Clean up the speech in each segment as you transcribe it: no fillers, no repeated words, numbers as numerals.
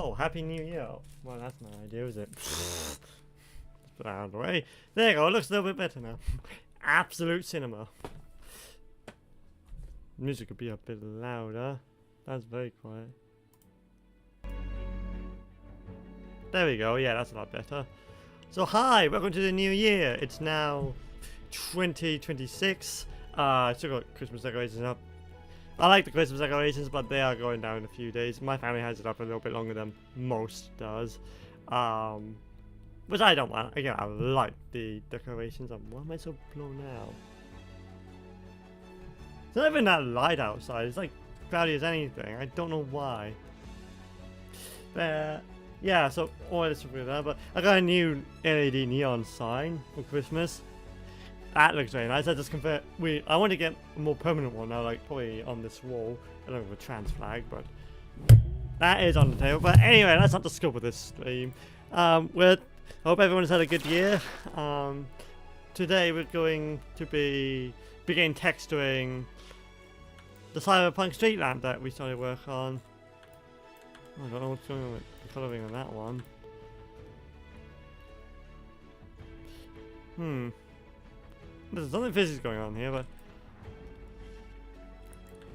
Oh, Happy New Year. Well, that's not an idea, is it? Let's put that out of the way. There you go, it looks a little bit better now. Absolute cinema. Music could be a bit louder. That's very quiet. There we go, yeah, that's a lot better. So hi, welcome to the new year. It's now 2026. I still got Christmas decorations up. I like the Christmas decorations, but they are going down in a few days. My family has it up a little bit longer than most does. Which I don't want. Again, I like the decorations. Why am I so blown out? It's not even that light outside. It's like cloudy as anything. I don't know why. But yeah, so all this is that. But I got a new LED neon sign for Christmas. That looks very nice. I just convert. I want to get a more permanent one now, like probably on this wall. I don't have a trans flag, but that is on the table. But anyway, that's not the scope of this stream. I hope everyone's had a good year. Today we're going to begin texturing the Cyberpunk Streetlamp that we started work on. I don't know what's going on with the colouring on that one. There's something fishy going on here, but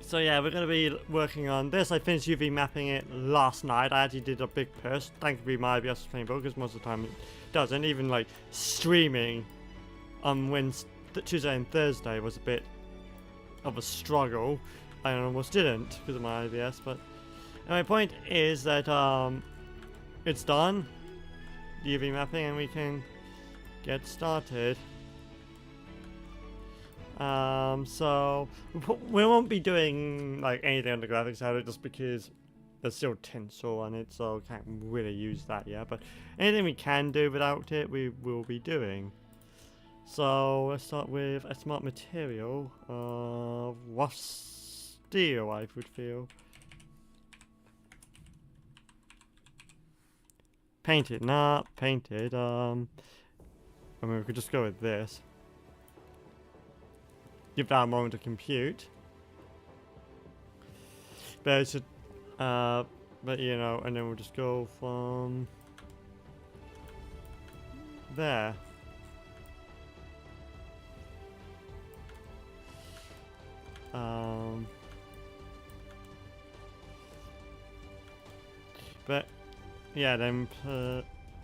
so yeah, we're going to be working on this. I finished UV mapping it last night. I actually did a big push. Thankfully my IBS was playing because most of the time it doesn't. Even like streaming on Tuesday and Thursday was a bit of a struggle. I almost didn't because of my IBS, but my point is that it's done, the UV mapping, and we can get started. So we won't be doing like anything on the graphics side just because there's still tinsel on it, so can't really use that yet. But anything we can do without it, we will be doing. So let's start with a smart material. What steel I would feel. Painted, not painted. I mean, we could just go with this. Give that a moment to compute. But it should, but you know, and then we'll just go from there. But yeah, then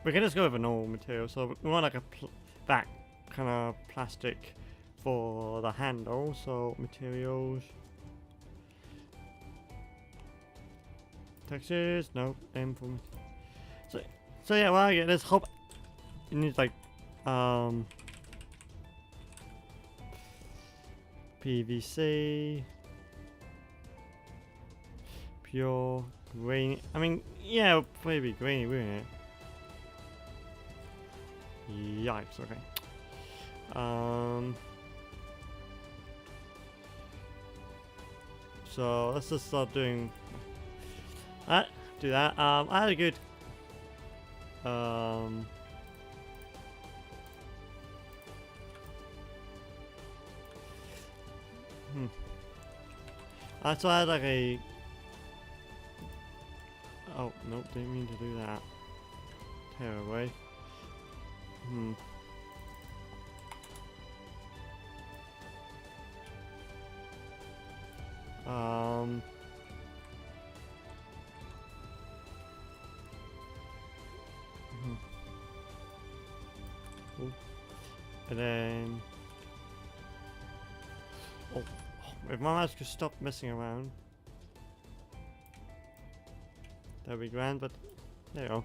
we can just go with a normal material. So we want like that kind of plastic for the handle. So materials, textures, no, M from. So yeah, well, I get this. Hope it needs like PVC, pure green. I mean, yeah, it'll probably be grainy, wouldn't it? Yikes. Okay. So let's just start doing that. Do that. I had a good so I had like a. Oh nope, didn't mean to do that. Tear away. And then if my mouse could stop messing around, that'd be grand. But there you go.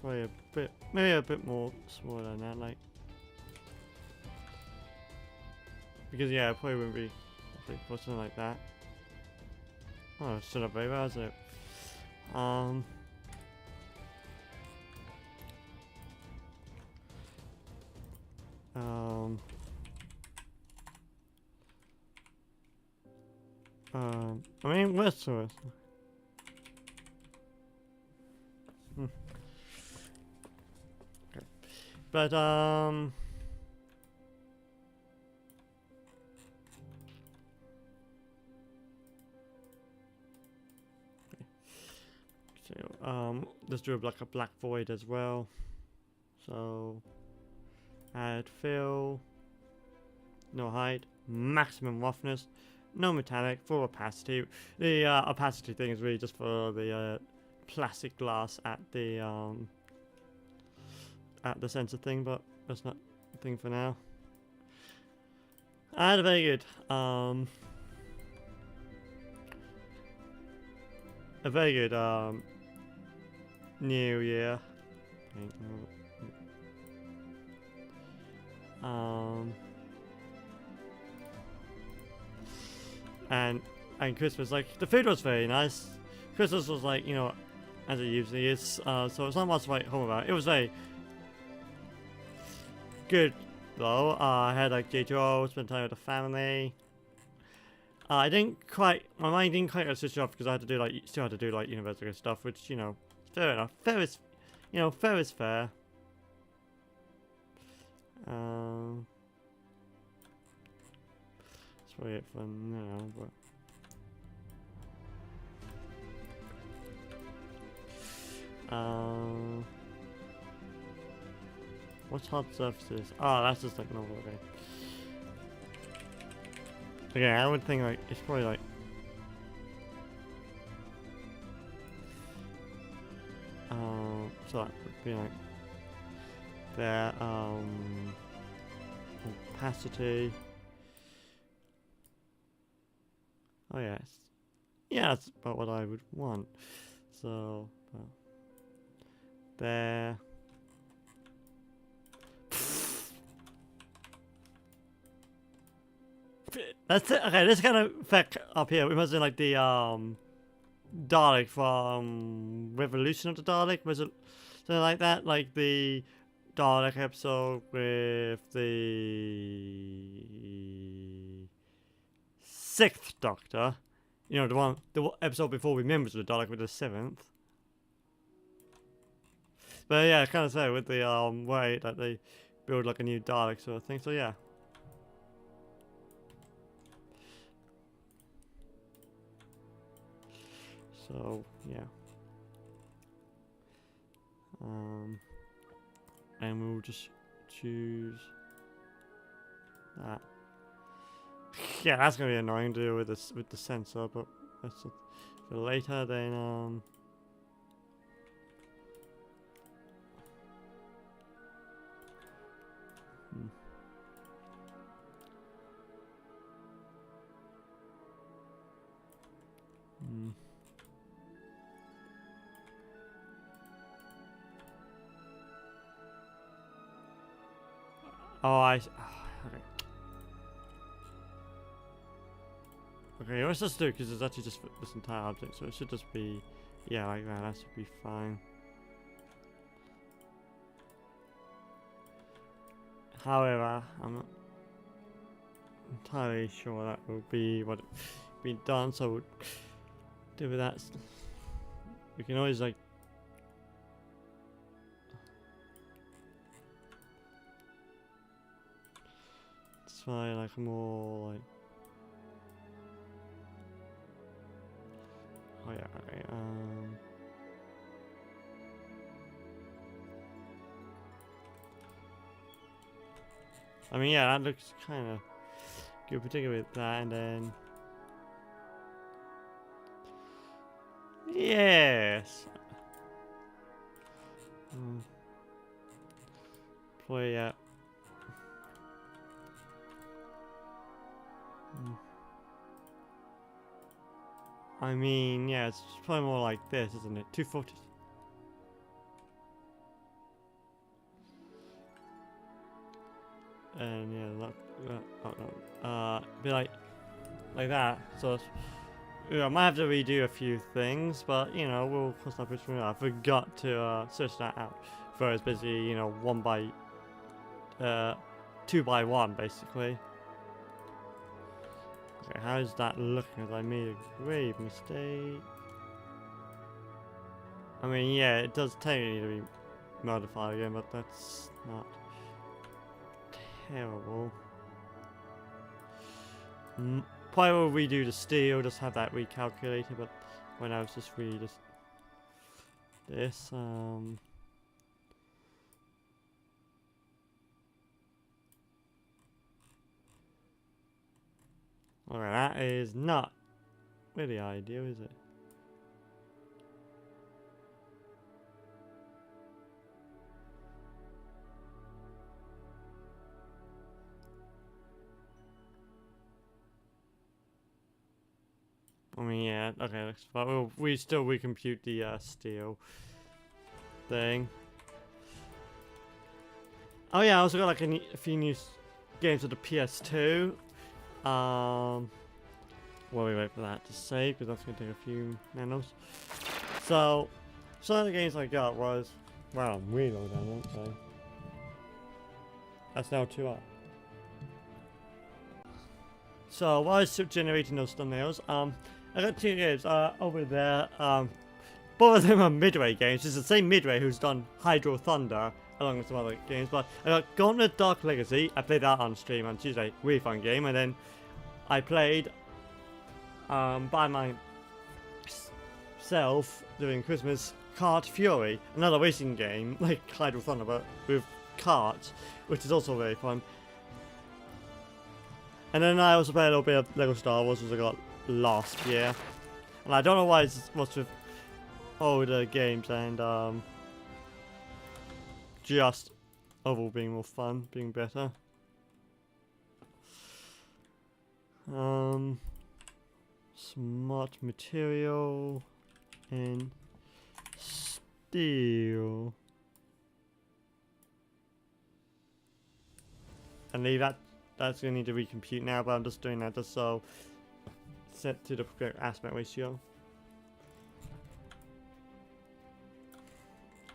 Probably a bit, maybe a bit more smaller than that, like, because yeah, it probably wouldn't be something like that. Oh, it's still not very well, is it? I mean, what's to it? Okay. But So let's do like a black void as well. So add fill, no height, maximum roughness, no metallic, full opacity. The opacity thing is really just for the plastic glass at the sensor thing, but that's not the thing for now. And very good. A very good New Year. And Christmas, like the food was very nice. Christmas was like, you know, as it usually is. So it's not much to write home about. It was very good though. I had like J2O, spent time with the family. I didn't quite, my mind didn't quite get switched off because I had to do like, still had to do like university stuff, which, you know, fair enough. Fair is, you know, fair is fair. That's probably it for now, but. What's hard surfaces? Oh, that's just like normal, okay. Okay, I would think like it's probably like so that would be like there, opacity. Oh yes. Yeah, that's about what I would want. So there. That's it. Okay, this kind of effect up here. We must do like the Dalek from Revolution of the Dalek. Was it something like that? Like the Dalek episode with the 6th Doctor. You know, the episode before we members of the Dalek with the 7th. But yeah, kind of so with the way that they build like a new Dalek sort of thing. So yeah. So yeah. And we'll just choose that. Yeah, that's gonna be annoying to do with this with the sensor, but that's for later. Then Oh, okay. Okay, let's just do it because it's actually just for this entire object, so it should just be, yeah, like that. That should be fine. However, I'm not entirely sure that will be what be done. So we'll do with that. We can always like. Try like more like. Oh yeah, okay. I mean, yeah, that looks kind of good, particularly with that, and then yes. Play yeah. I mean, yeah, it's probably more like this, isn't it? 240. And yeah, be like that. So I might have to redo a few things, but you know, we'll cross that bridge when I forgot to search that out. For it's basically, you know, 2 by 1 basically. Okay, how is that looking? As I made a grave mistake. I mean, yeah, it does technically need to be modified again, but that's not terrible. Probably will redo the steel, just have that recalculated, but when I was just really just this. Alright, that is not really ideal, is it? I mean, yeah, okay, that's fine. Well, we still recompute the steel thing. Oh yeah, I also got like a few new games for the PS2. Well, we wait for that to save because that's gonna take a few nanos. So, some of the games I got was, wow, I'm really low down, won't I? That's now 2 up. So while I was generating those thumbnails, I got 2 games over there. Both of them are Midway games. It's the same Midway who's done Hydro Thunder along with some other games. But I got Gauntlet Dark Legacy. I played that on stream on Tuesday. Really fun game. And then I played by myself during Christmas Kart Fury, another racing game like Hydro Thunder but with karts, which is also very fun. And then I also played a little bit of Lego Star Wars, which I got last year. And I don't know why it's what's with older games and just overall being more fun, being better. Smart material and steel. And leave that. That's gonna need to recompute now, but I'm just doing that just so set to the correct aspect ratio.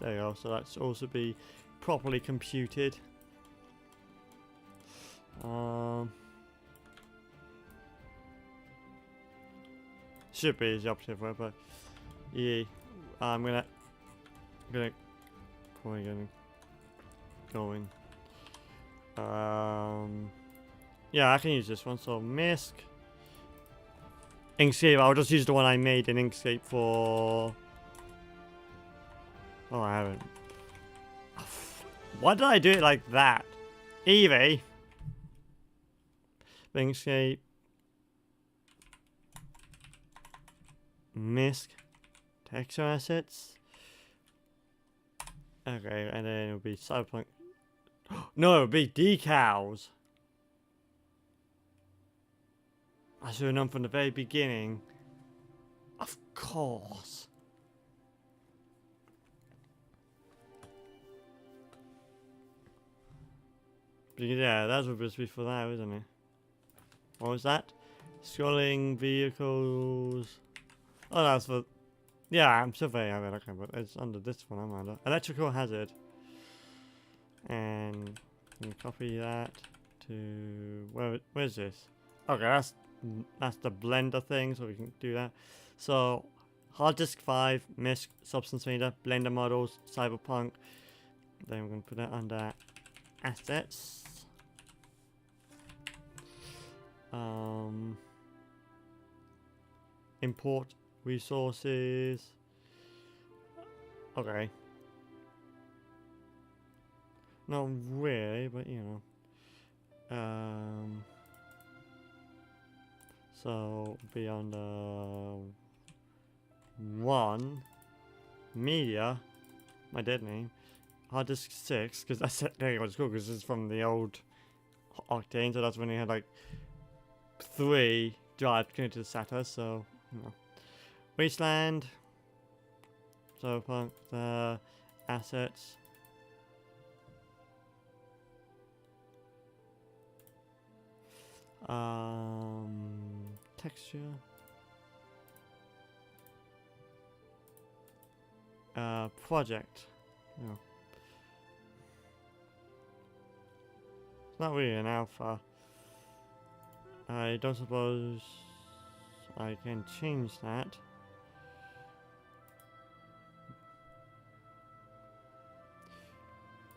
There you go. So that's also be properly computed. Should be the opposite way, but yeah, I'm gonna probably gonna go in. Yeah, I can use this one. So Misc, Inkscape. I'll just use the one I made in Inkscape for. Oh, I haven't. Why did I do it like that? Eevee. Inkscape. Misc. Texture assets. Okay, and then it'll be Cyberpunk. No, it'll be decals. I should have known from the very beginning. Of course. But yeah, that's what it's for that, isn't it? What was that? Scrolling vehicles. Oh, that's for. Yeah, I'm still very aware. Okay, but it's under this one. I'm under electrical hazard. And you copy that to where's this? Okay, that's the blender thing, so we can do that. So hard disk 5, Misc, substance meter, blender models, Cyberpunk. Then we're gonna put that under assets. Import resources. Okay. Not really, but you know. So beyond 1 media, my dead name, hard disk 6, because that's there you go, it's cool because this is from the old Octane, so that's when they had like 3 drives connected to SATA. So you know. Wasteland, Cyberpunk, the assets. Texture. Project. Yeah. It's not really an alpha. I don't suppose I can change that.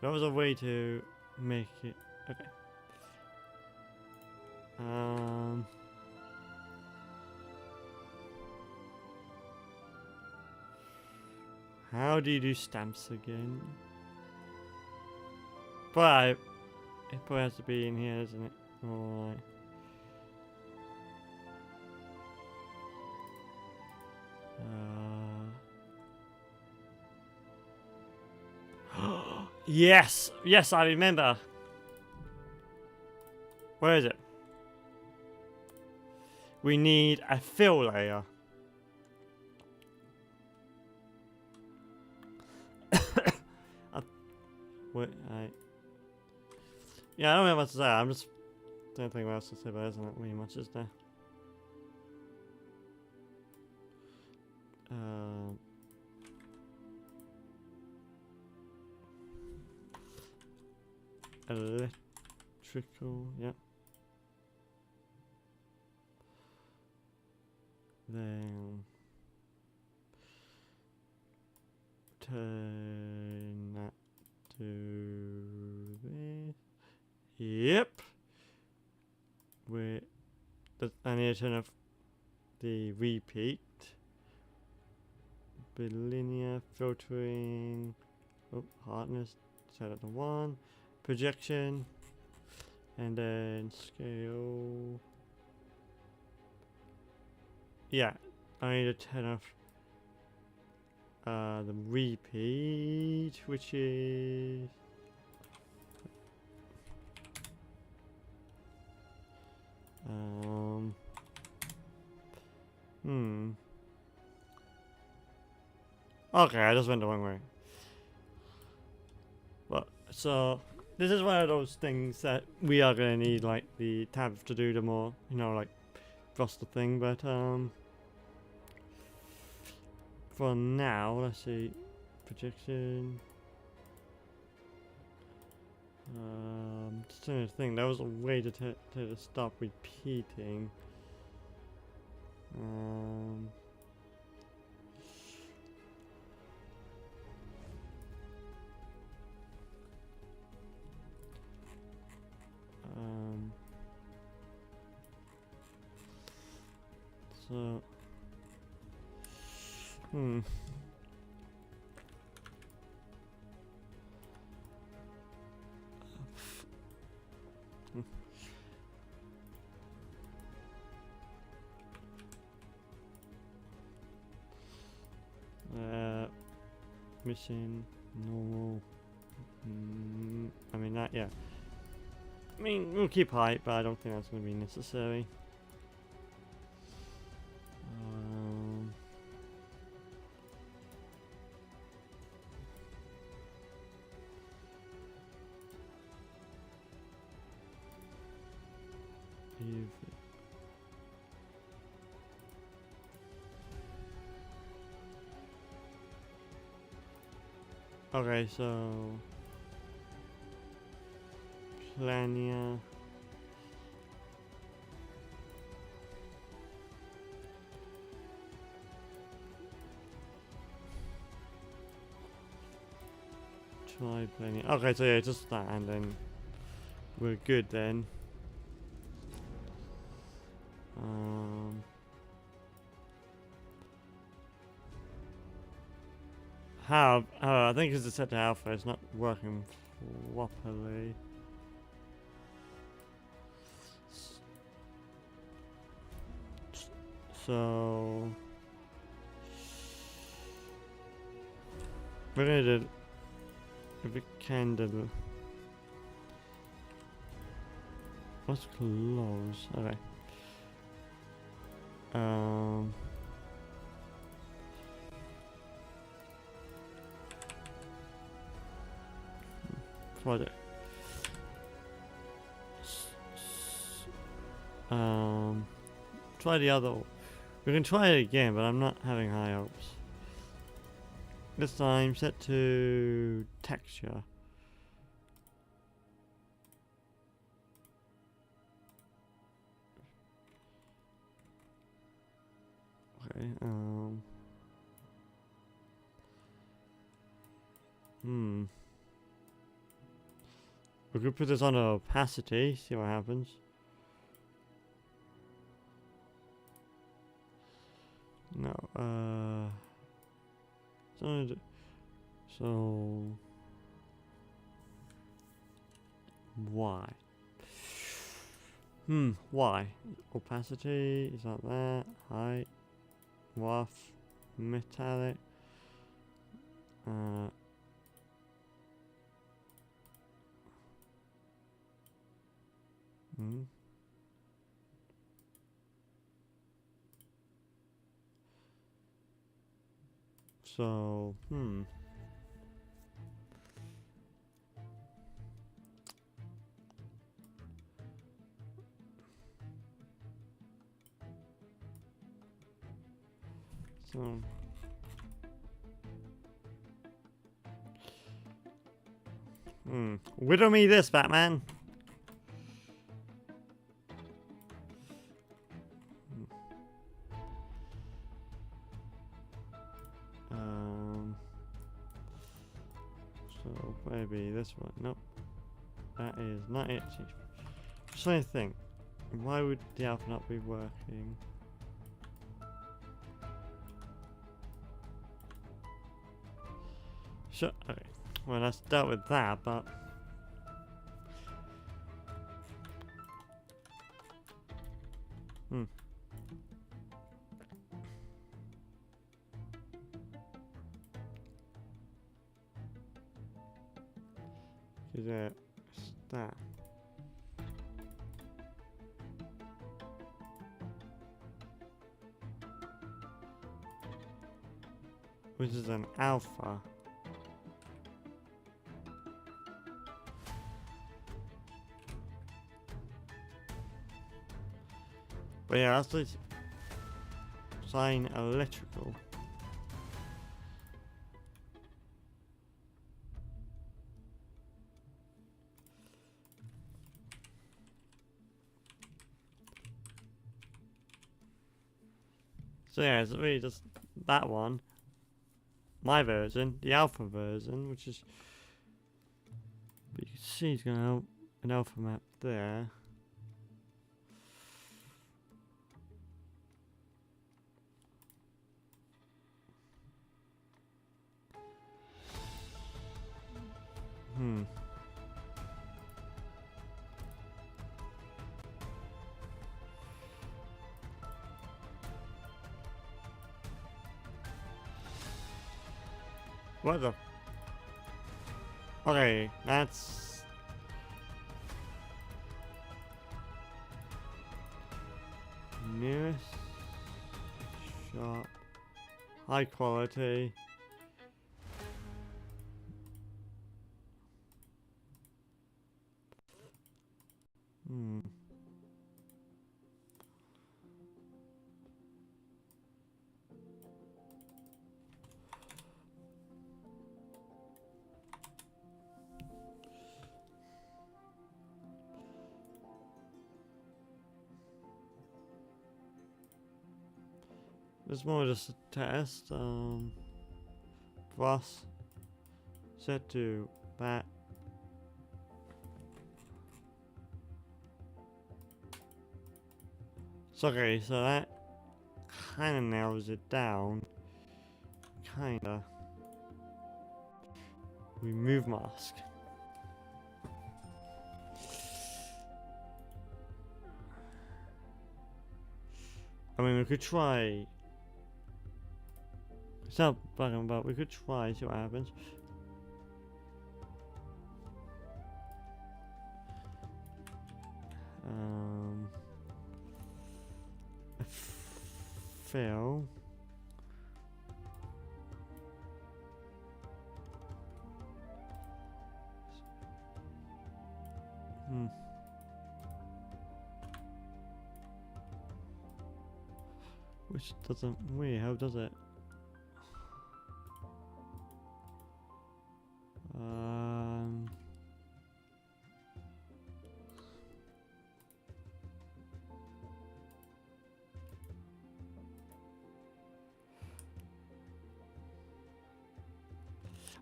There was a way to make it. Okay. How do you do stamps again? But it probably has to be in here, doesn't it? Alright. Yes! Yes, I remember! Where is it? We need a fill layer. Wait, yeah, I don't know what to say. I'm just don't think what else to say, but isn't it really much, is there? Electrical, yep. Then turn that to this. Yep. I need to turn off the repeat. Bilinear filtering. Oh, hardness. Set it to 1. Projection. And then scale. Yeah, I need to turn off the repeat, which is okay, I just went the wrong way. But so this is one of those things that we are gonna need like the tab to do the more, you know, like frosted thing, but for now, let's see, projection. Just trying to think, there was a way to stop repeating. So, missing normal. I mean that, yeah. I mean, we'll keep height, but I don't think that's going to be necessary. Okay, so Plania. Try Plania. Okay, so yeah, just that, and then we're good then. How? I think it's set to alpha. It's not working properly. So we're gonna do, if we can do. What's close? Okay. Project. Try the other. We can try it again, but I'm not having high hopes. This time set to texture. Okay, we could put this on opacity, see what happens. No, So why? Why? Opacity, is that there? Height, waff, metallic. So, So, Riddle me this, Batman. So maybe this one. Nope. That is not it. Just trying to think. Why would the alpha not be working? Sure. Okay. Well, let's start with that, but. Is it that? Which is an alpha. But yeah, that's like sign electrical. So yeah, it's really just that one. My version, the alpha version, which is, but you can see it's going to have an alpha map there. What the? Okay, that's nearest shop, high quality. It's more just a test. Plus set to that. So okay, so that kind of narrows it down. Kinda. Remove mask. I mean, we could try. It's not bugging, but we could try, see what happens. Fail. Which doesn't really help, does it?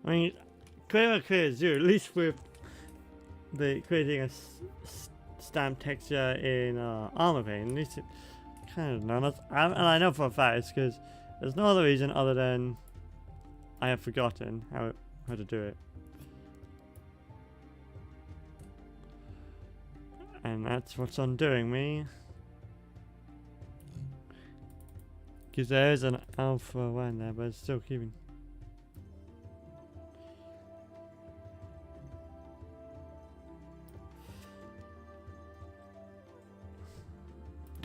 I mean, clear zero, at least with the creating a stamp texture in armor paint, at least it kind of knows. And I know for a fact it's because there's no other reason other than I have forgotten how it how to do it. And that's what's undoing me. Because there is an alpha one there, but it's still keeping.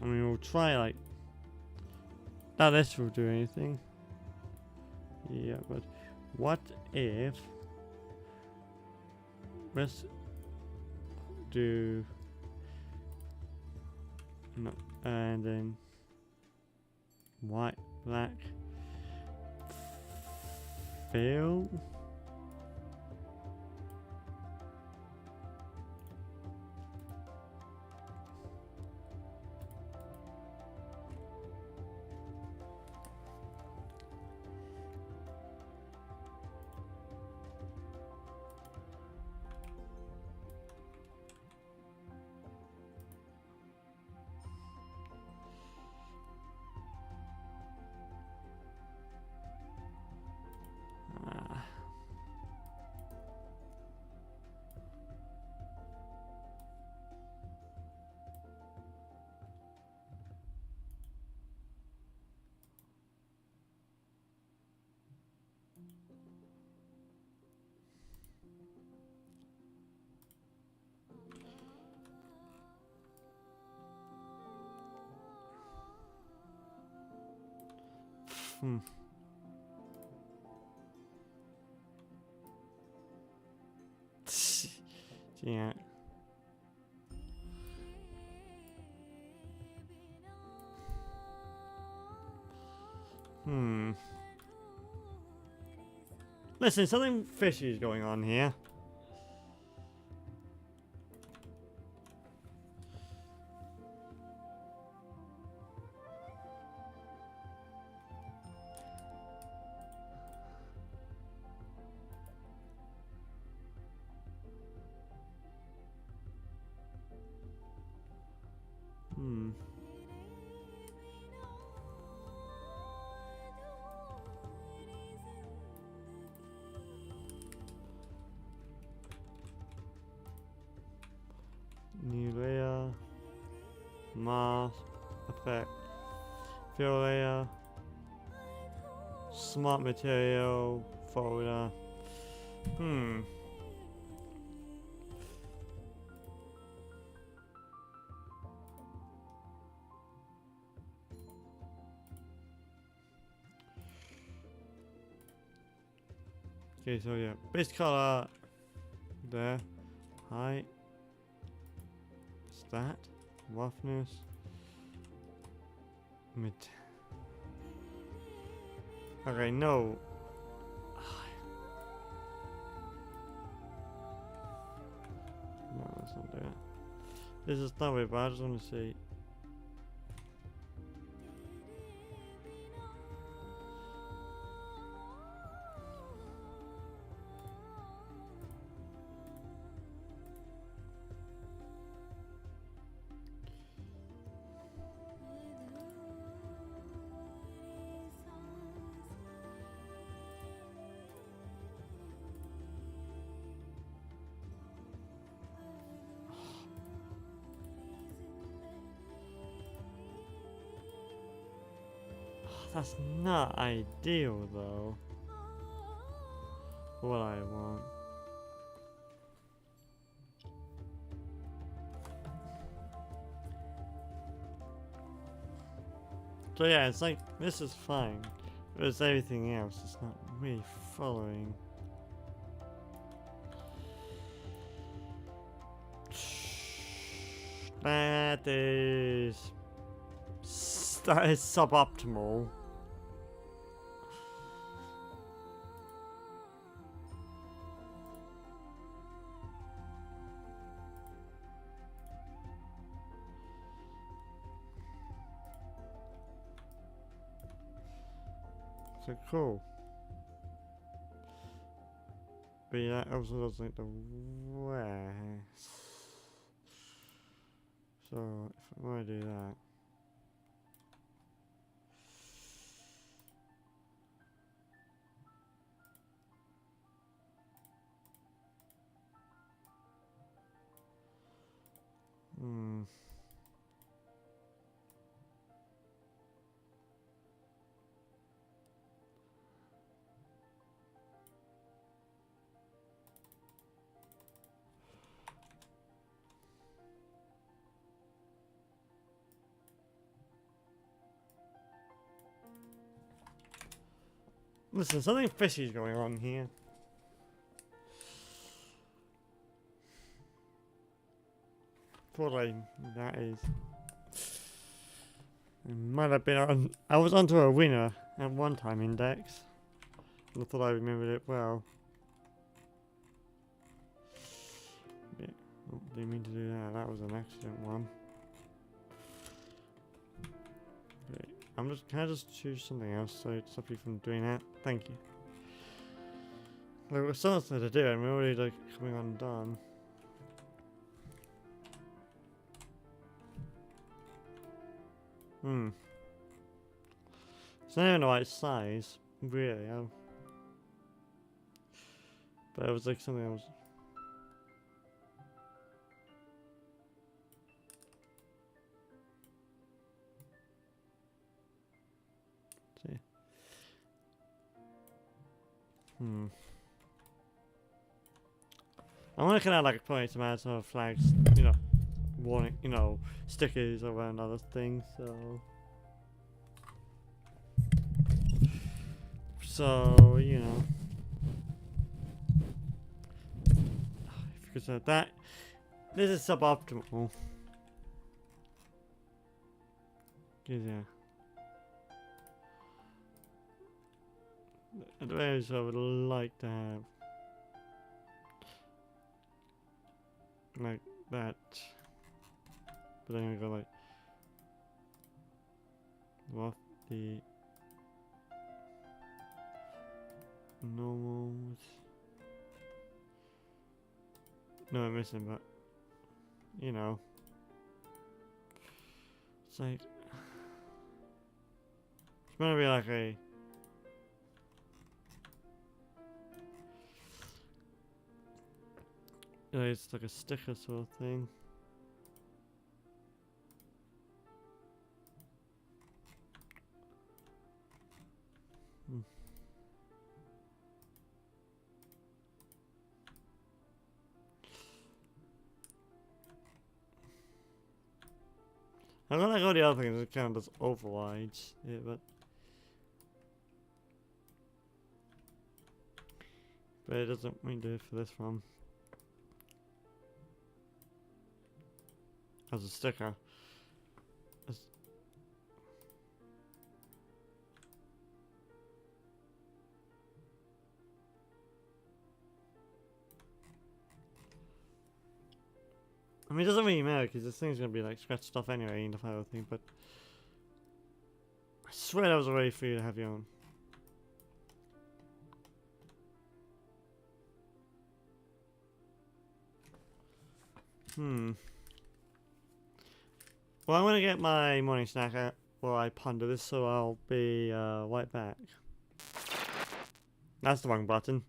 I mean, we'll try like. Now this will do anything. Yeah, but what if. Let's do. No, and then. White, black. Fail. Yeah. Listen, something fishy is going on here. New layer, mask, effect, fill layer, smart material, folder. Okay, so yeah, base color there, height. That roughness mid. Okay, no. No, that's not there. This is not very bad. I just want to see. That's not ideal though. What I want. So yeah, it's like, this is fine. But it's everything else, it's not really following. That is suboptimal. So cool. But yeah, also does like the west. So if I want to do that. Listen, something fishy is going on here. Probably that is. It might have been on. I was onto a winner at one time index. I thought I remembered it well. Yeah, oh, didn't mean to do that. That was an accident one. Okay, can I just choose something else so to stop you from doing that? Thank you. There was something to do and we're already like coming undone. It's not even the right size, really. But it was like something else. See. I want to kind of like put some sort of flags, you know, warning, you know, stickers around other things. So you know, because of that, this is suboptimal. Yeah. At the very least, I would like to have like that, but then I go like, what the normals? No, I'm missing, but you know, it's like it's gonna be like a. It's like a sticker sort of thing. I don't like all the other things, it kind of just overrides it, but it doesn't mean to do it for this one. As a sticker. I mean, it doesn't really matter because this thing's gonna be like scratched off anyway in the final thing, but I swear that was a way for you to have your own. Well, I'm gonna get my morning snack out while I ponder this, so I'll be right back. That's the wrong button.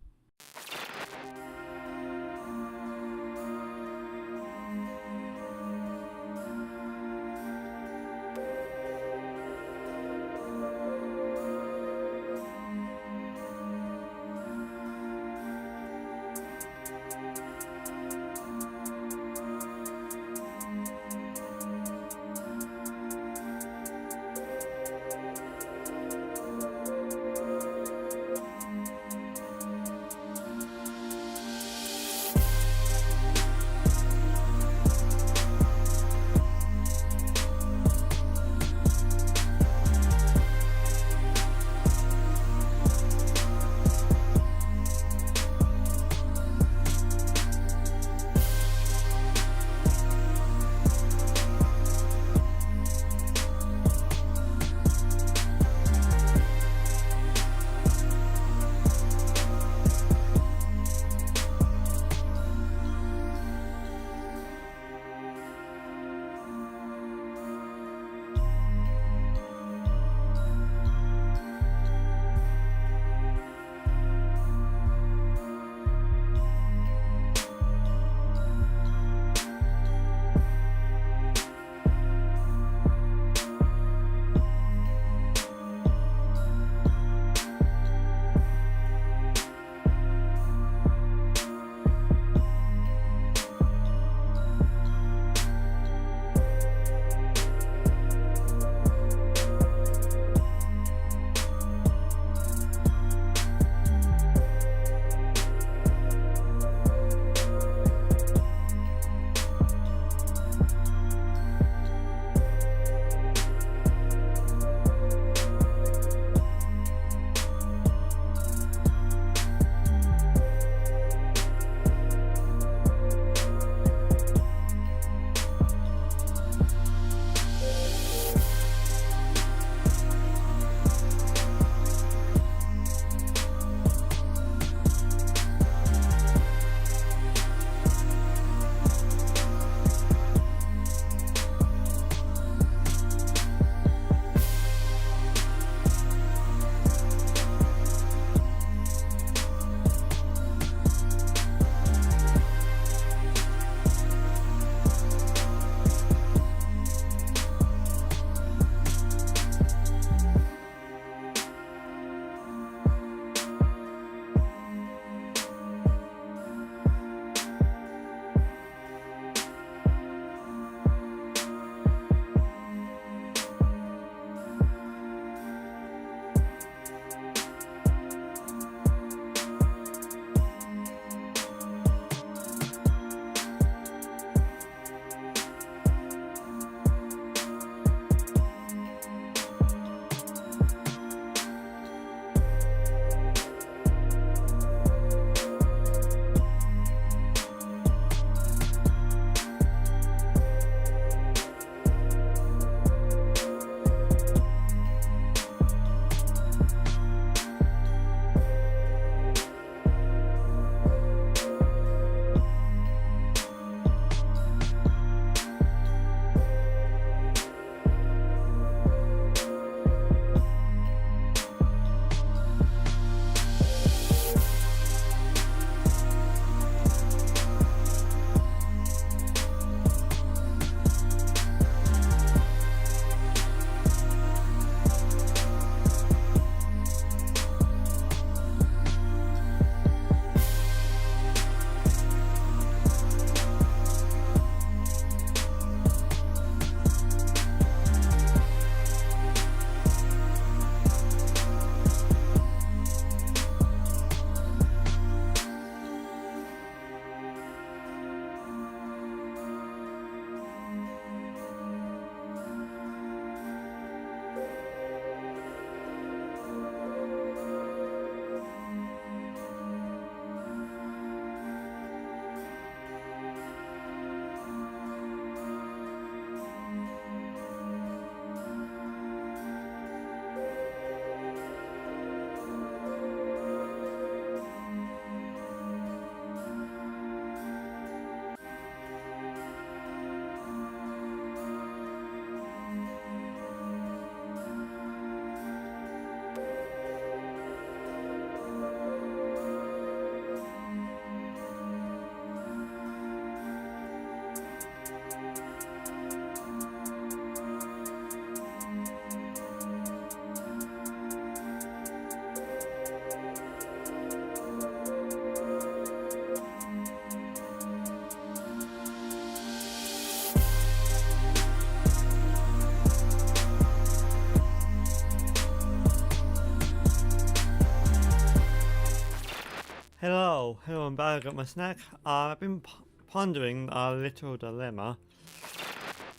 Hello, I'm back. I got my snack. I've been pondering a little dilemma,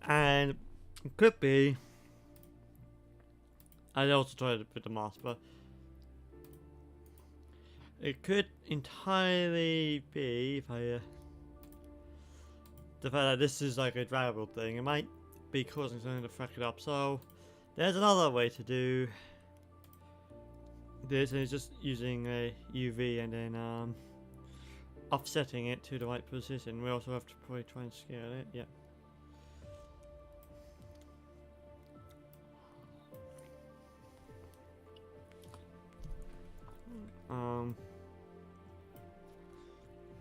and it could be. I also tried with the mask, but it could entirely be if the fact that this is like a drivable thing. It might be causing something to fuck it up. So there's another way to do this, and it's just using a UV and then offsetting it to the right position. We also have to probably try and scale it. Yeah.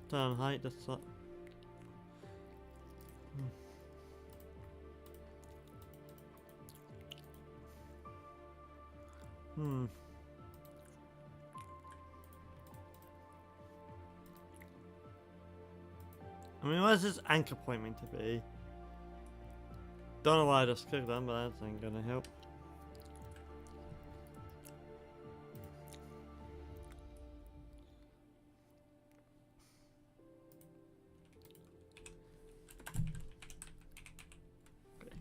Turn height. That's not. I mean, what is this anchor point meant to be? Don't know why I just clicked on, but that ain't gonna help. Okay.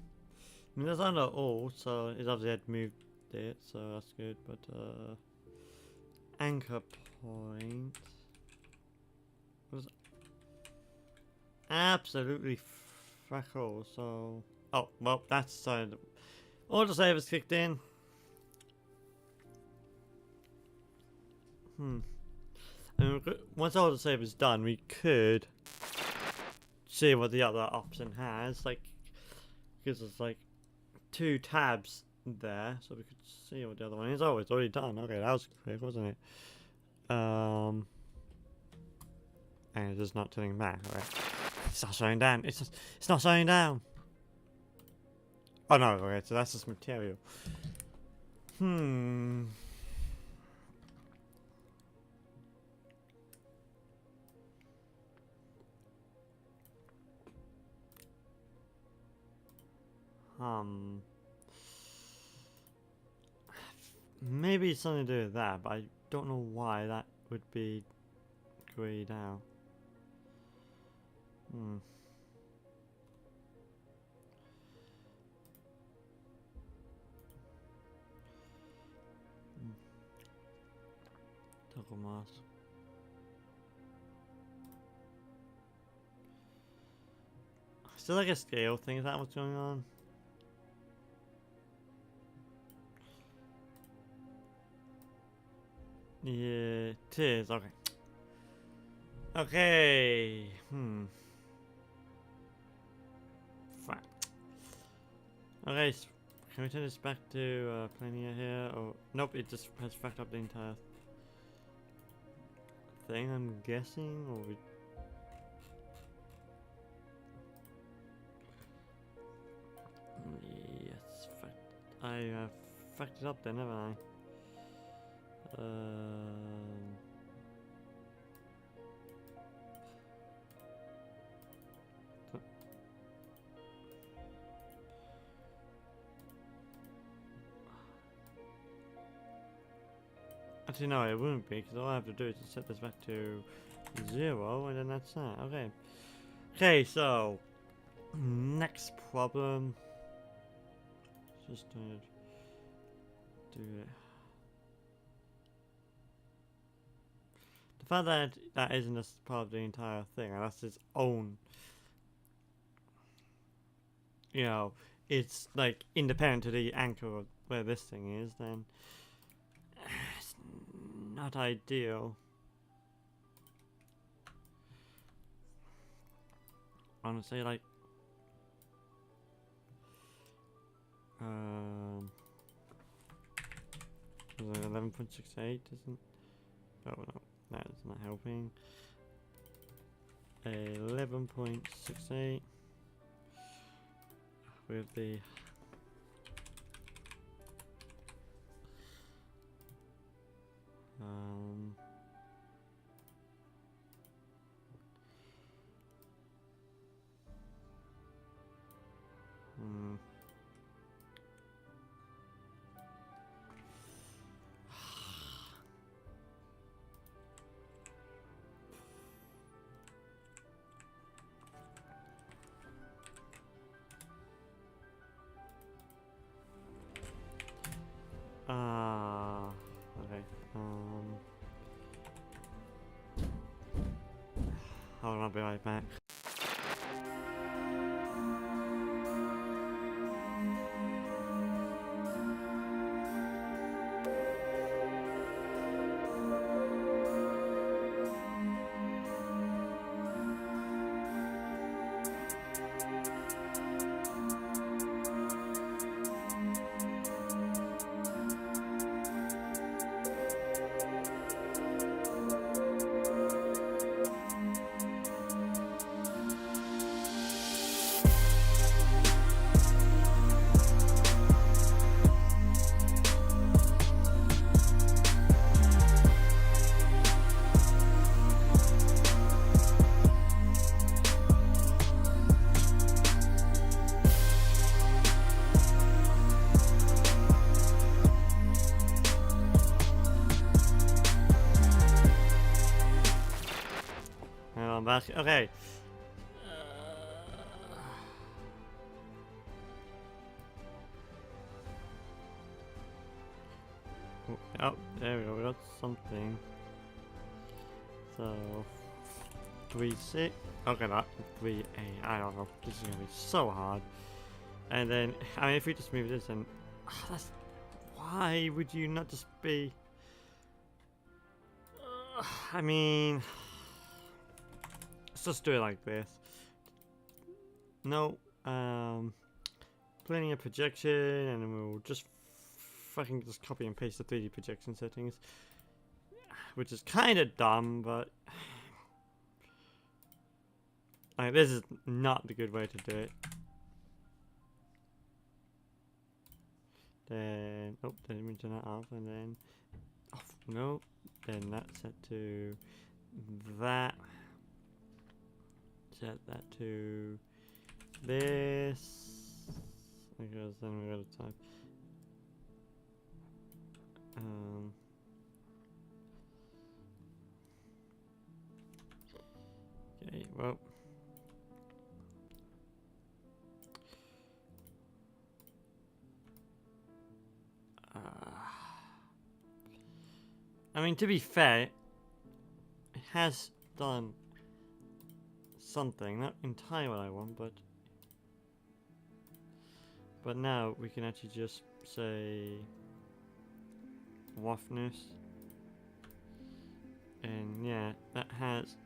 I mean, that's under all, so it's obviously had moved it, so that's good, but anchor point was absolutely frackle, so oh well, that's started. Autosave has kicked in. I mean, once autosave is done, we could see what the other option has, like, because there's like 2 tabs there, so we could see what the other one is. Oh, it's already done. Okay, that was quick, wasn't it? And it's just not turning back. Alright, it's not slowing down. It's not slowing down. Oh no, okay, so that's just material. Maybe it's something to do with that, but I don't know why that would be grayed out. Toggle mask. Still like a scale thing, is that what's going on? Yeah, it is, okay. Okay, Fuck. Okay, so can we turn this back to planar here? Or nope, it just has fucked up the entire thing, I'm guessing, or we... Yes, I fucked it up then, haven't I? Actually, no, it wouldn't be, because all I have to do is just set this back to 0, and then that's that. Okay. Okay, so next problem. Just do it. The fact that that isn't just part of the entire thing, and that's its own. You know, it's like independent to the anchor of where this thing is, then it's not ideal. Honestly, like 11.68 isn't. Oh no, that is not helping. 11.68 with the Hold on, I'll be right back. I'm back. Okay. Oh, there we go. We got something. So 3-6. Okay, not 3-8. I don't know. This is gonna be so hard. And then, I mean, if we just move this, and that's why would you not just be? I mean. Let's just do it like this. No, plenty of projection, and then we'll just fucking just copy and paste the 3D projection settings, which is kind of dumb, but like, this is not the good way to do it. Then, oh, then we turn that off, and then off. No, then that's set to that. Set that to this, because then we gotta type okay, well, I mean, to be fair, it has done something, not entirely what I want, but now we can actually just say roughness, and yeah, that has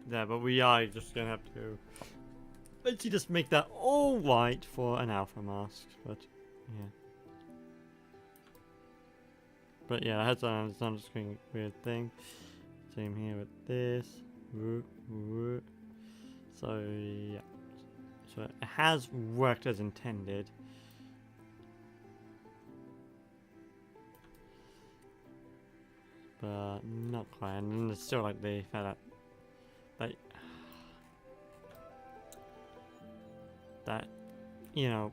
there, but we are just gonna have to actually just make that all white for an alpha mask, but yeah, it has done some weird thing. Same here with this. So yeah, so it has worked as intended, but not quite. And it's still like the fact that you know,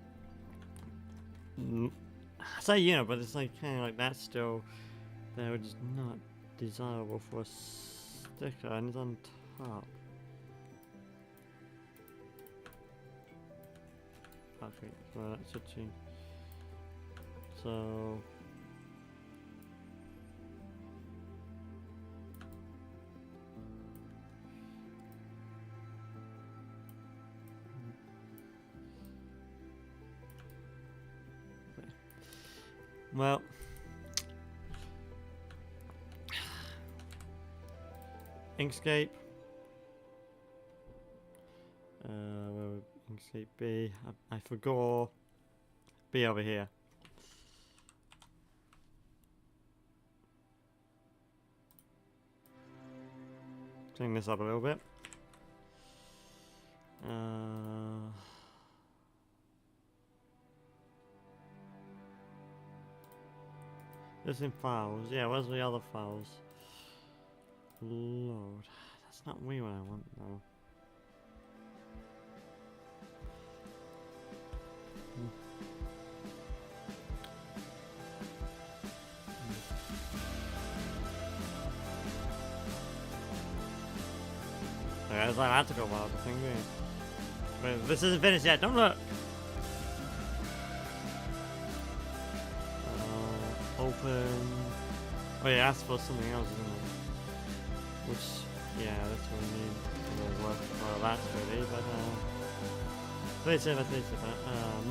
I say but it's like kind of like that's still there, which is not desirable for a sticker, and it's on top. Okay, well that should change. So well, Inkscape. Where would Inkscape be? I forgot. Be over here. Clean this up a little bit. This in files. Yeah, where's the other files? Lord, that's not me what I want though. Okay, it's like that took a while to think. But this isn't finished yet. Don't look. Open. Oh yeah, asked for something else, isn't it? Which Yeah, that's what we need. More work for that really, but let's see,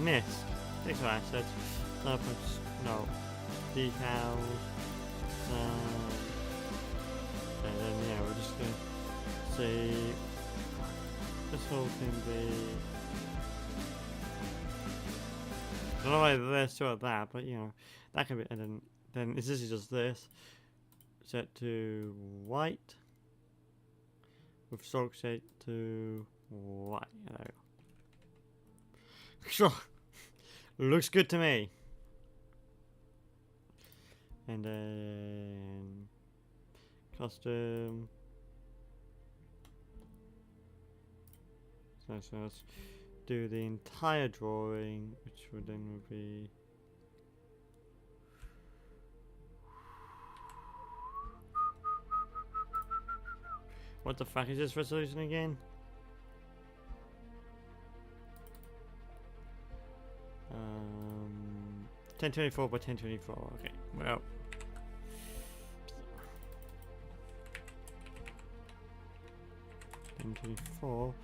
mist. Pixel assets. No. Decals. And then yeah, we're just gonna say this whole can be. I don't know why this or that, but you know, that can be, and then this is just this. Set to white. With stroke set to white. There we go. Sure. Looks good to me. And then custom. So let's do the entire drawing, which would then be what the fuck is this resolution again? 1024 by 1024. Okay, well. 1024.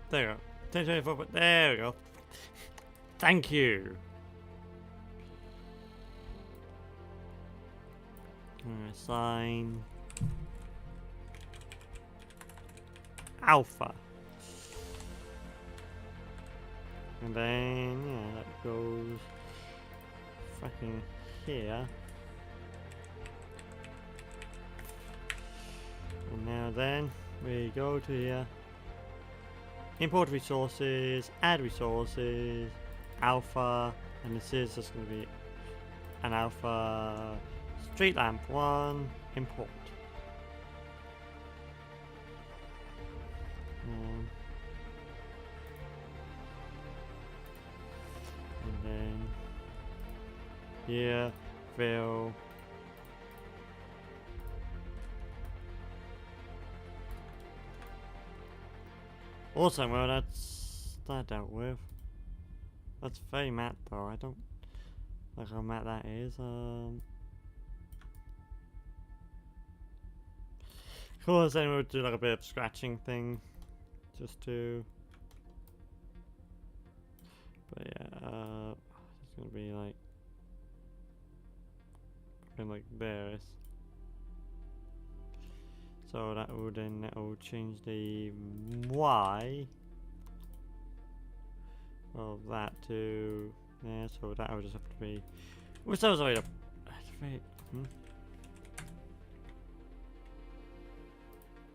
There we go. 1024, but there we go. Thank you. Assign alpha. And then, yeah, that goes fucking here. And now then, we go to here. Import resources, add resources, alpha, and this is just going to be an alpha Streetlamp 1, import. And then here, fill. Also, well, that's that dealt with. That's very matte though. I don't like how matte that is. Cool, then we'll do like a bit of scratching thing, just to. But yeah, it's gonna be like this. So that will change the Y of that to yeah. So that will just have to be. Which that was already up.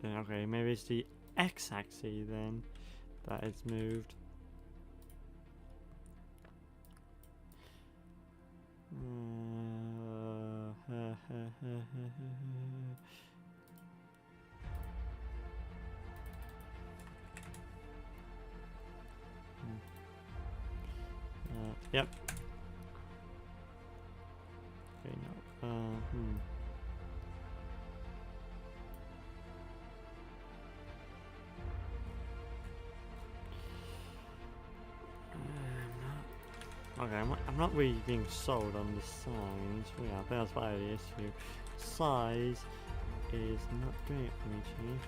Then okay, maybe it's the X-axis then that is moved. Yep. Okay, no. Okay, I'm not really being sold on the signs. Yeah, that's why the issue. Size is not doing it for me, Chief.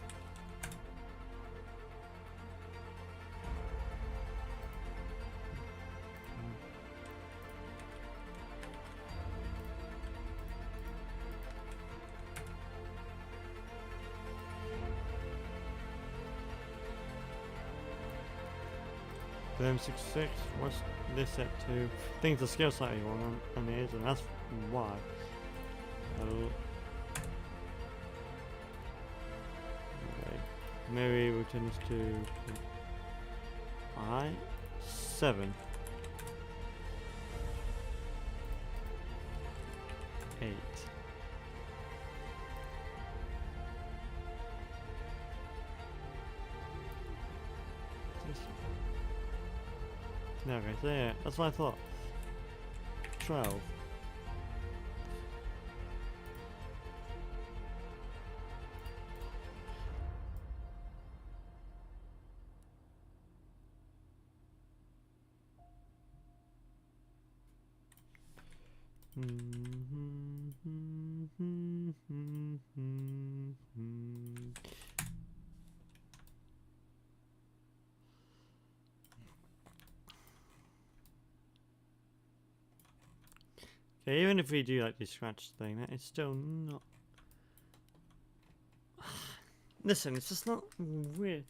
M66, what's this set to? I think it's a skill slightly wrong on the edge, and that's why. Okay, maybe we'll turn this to 7, 8. Okay, so yeah, that's what I thought. 12. Okay, even if we do like the scratch thing, that is still not. Listen, it's just not weird.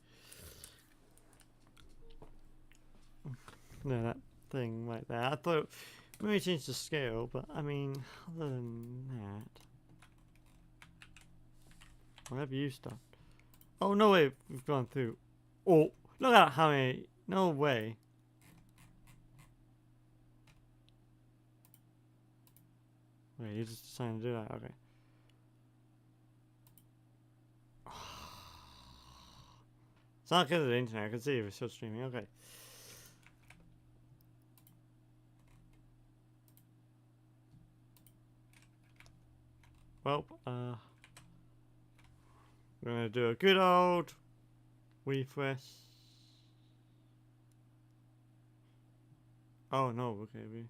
No, that thing right there. I thought maybe change the scale, but I mean, other than that, whatever you start. Oh no way, we've gone through. Oh, look at how many. No way. Wait, you're just trying to do that. Okay. It's not because of the internet. I can see if it's still streaming. Okay. Well, we're gonna do a good old refresh. Oh no, okay,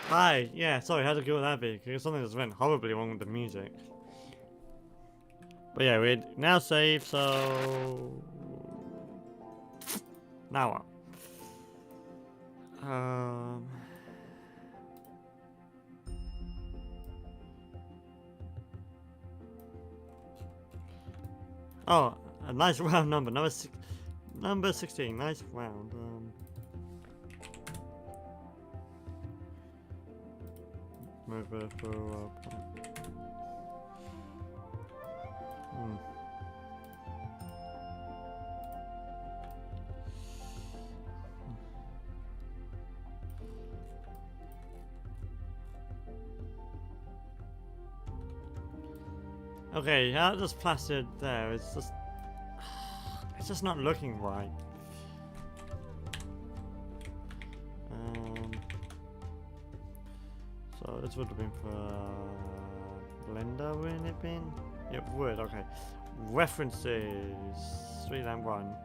Hi, yeah, sorry, how'd it go with that bit? Because something just went horribly wrong with the music. But yeah, we're now saved, so... Now what? Oh, a nice round number. Number 16, nice round. Move it for Okay, how just plastered there? It's just not looking right. So this would have been for Blender, wouldn't it been? It would. Okay. References. Streetlamp 1.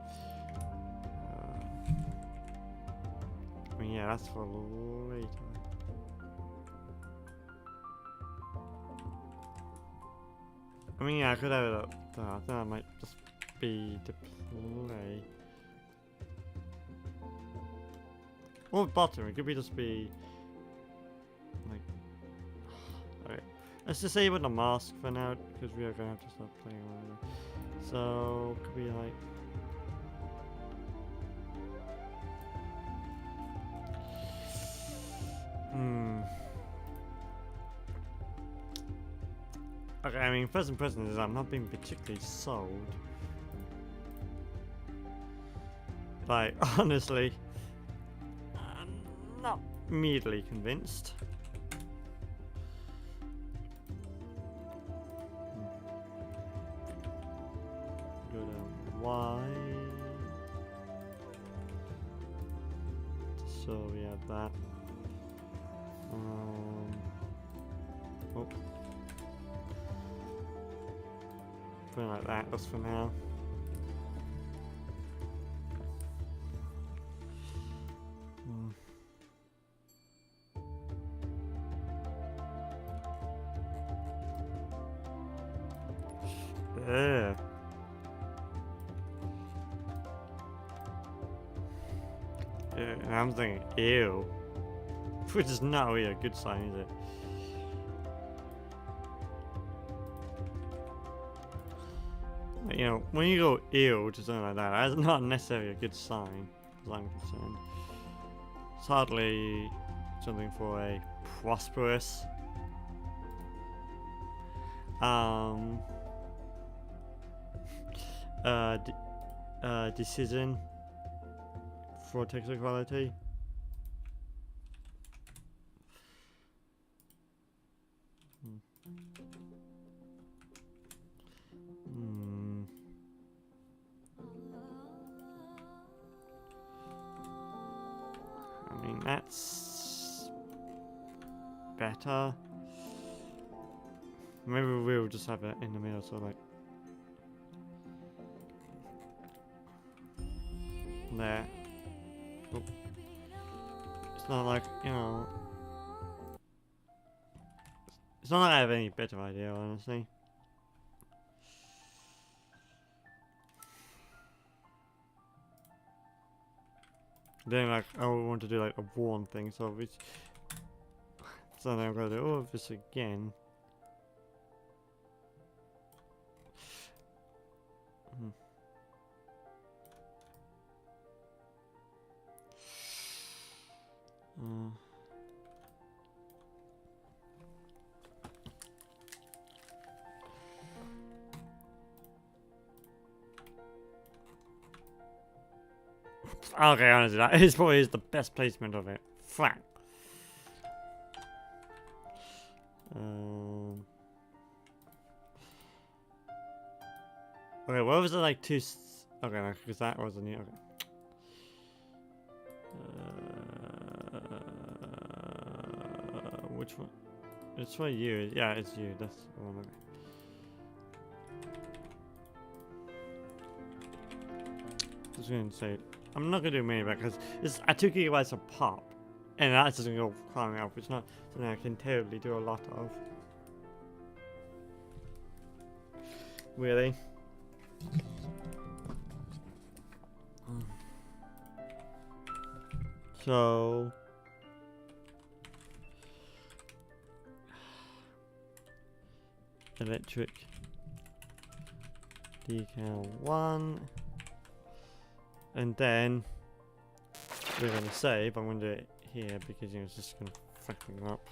I mean, yeah, that's for later. I mean, yeah, I could have it up there. I think that might just be the play. Or bottom, it could be just be like. Okay, let's disable the mask for now because we are gonna have to start playing around. So could be like. Okay, I mean, first impression is I'm not being particularly sold. Like, honestly, I'm not immediately convinced. Go to Y. So we have that. Oh. Something like that, just for now. Yeah. And I'm thinking, ew. Which is not really a good sign, is it? You know, when you go ew to something like that, that's not necessarily a good sign, as I'm concerned. Sadly, something for a prosperous decision for text equality. I mean, that's better. Maybe we'll just have it in the middle, so like there. Oh. It's not like, you know, it's not like I have any better idea, honestly. Then like I would want to do like a warm thing, so which so then I'm gonna do all of this again. Okay, honestly, that is probably the best placement of it. Frack. Okay, what was it like two? Okay, no, because that wasn't it. Okay. Which one? It's for you. Yeah, it's you. That's the one. Okay. Just gonna say, I'm not gonna do many back because it's at 2 gigabytes of pop, and that's just gonna go climbing up. It's not something I can terribly do a lot of. Really? So electric decal 1, and then we're gonna save. I'm gonna do it here because you know it's just gonna fuck things up,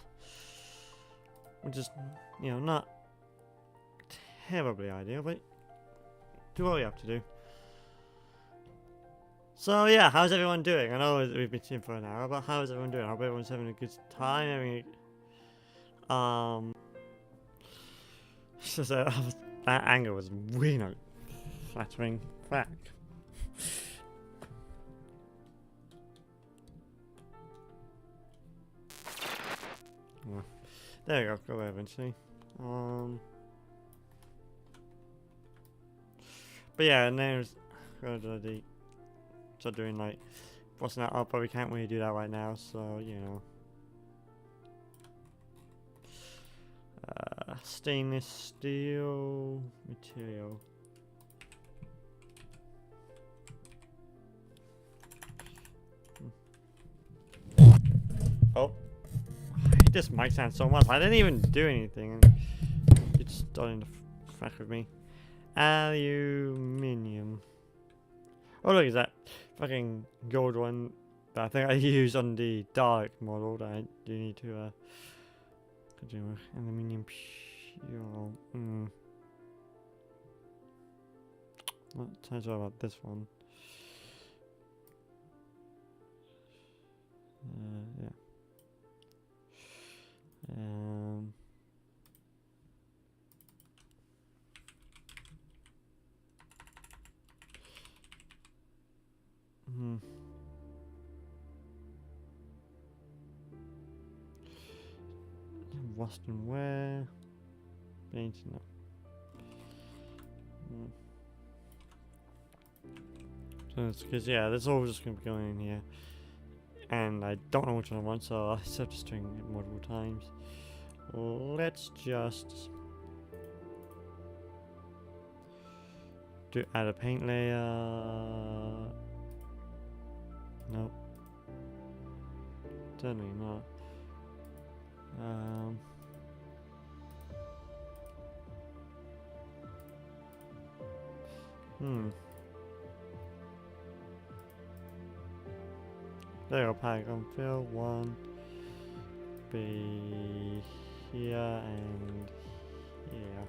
which is, you know, not terribly ideal, but do what we have to do. So yeah, how's everyone doing? I know we've been sitting for an hour, but how is everyone doing? I hope everyone's having a good time. So that anger was really not flattering back. Well, there you go away eventually. But yeah, and there's start doing like busting that up, but we can't really do that right now, so you know. Stainless steel material. Oh, I hate this mic sound so much. I didn't even do anything, and it's starting to fuck with me. Aluminium. Oh look, is that fucking gold one that I think I used on the dark model that I do need to continue with. Aluminium pure. Not too sure about this one. Yeah. Rust and wear. Painting up. So it's because yeah, that's all just gonna be going in here. And I don't know which one I want, so I just have to string it multiple times. Let's just add a paint layer. Nope. Certainly not. there go, Paragon fill. One be here and here.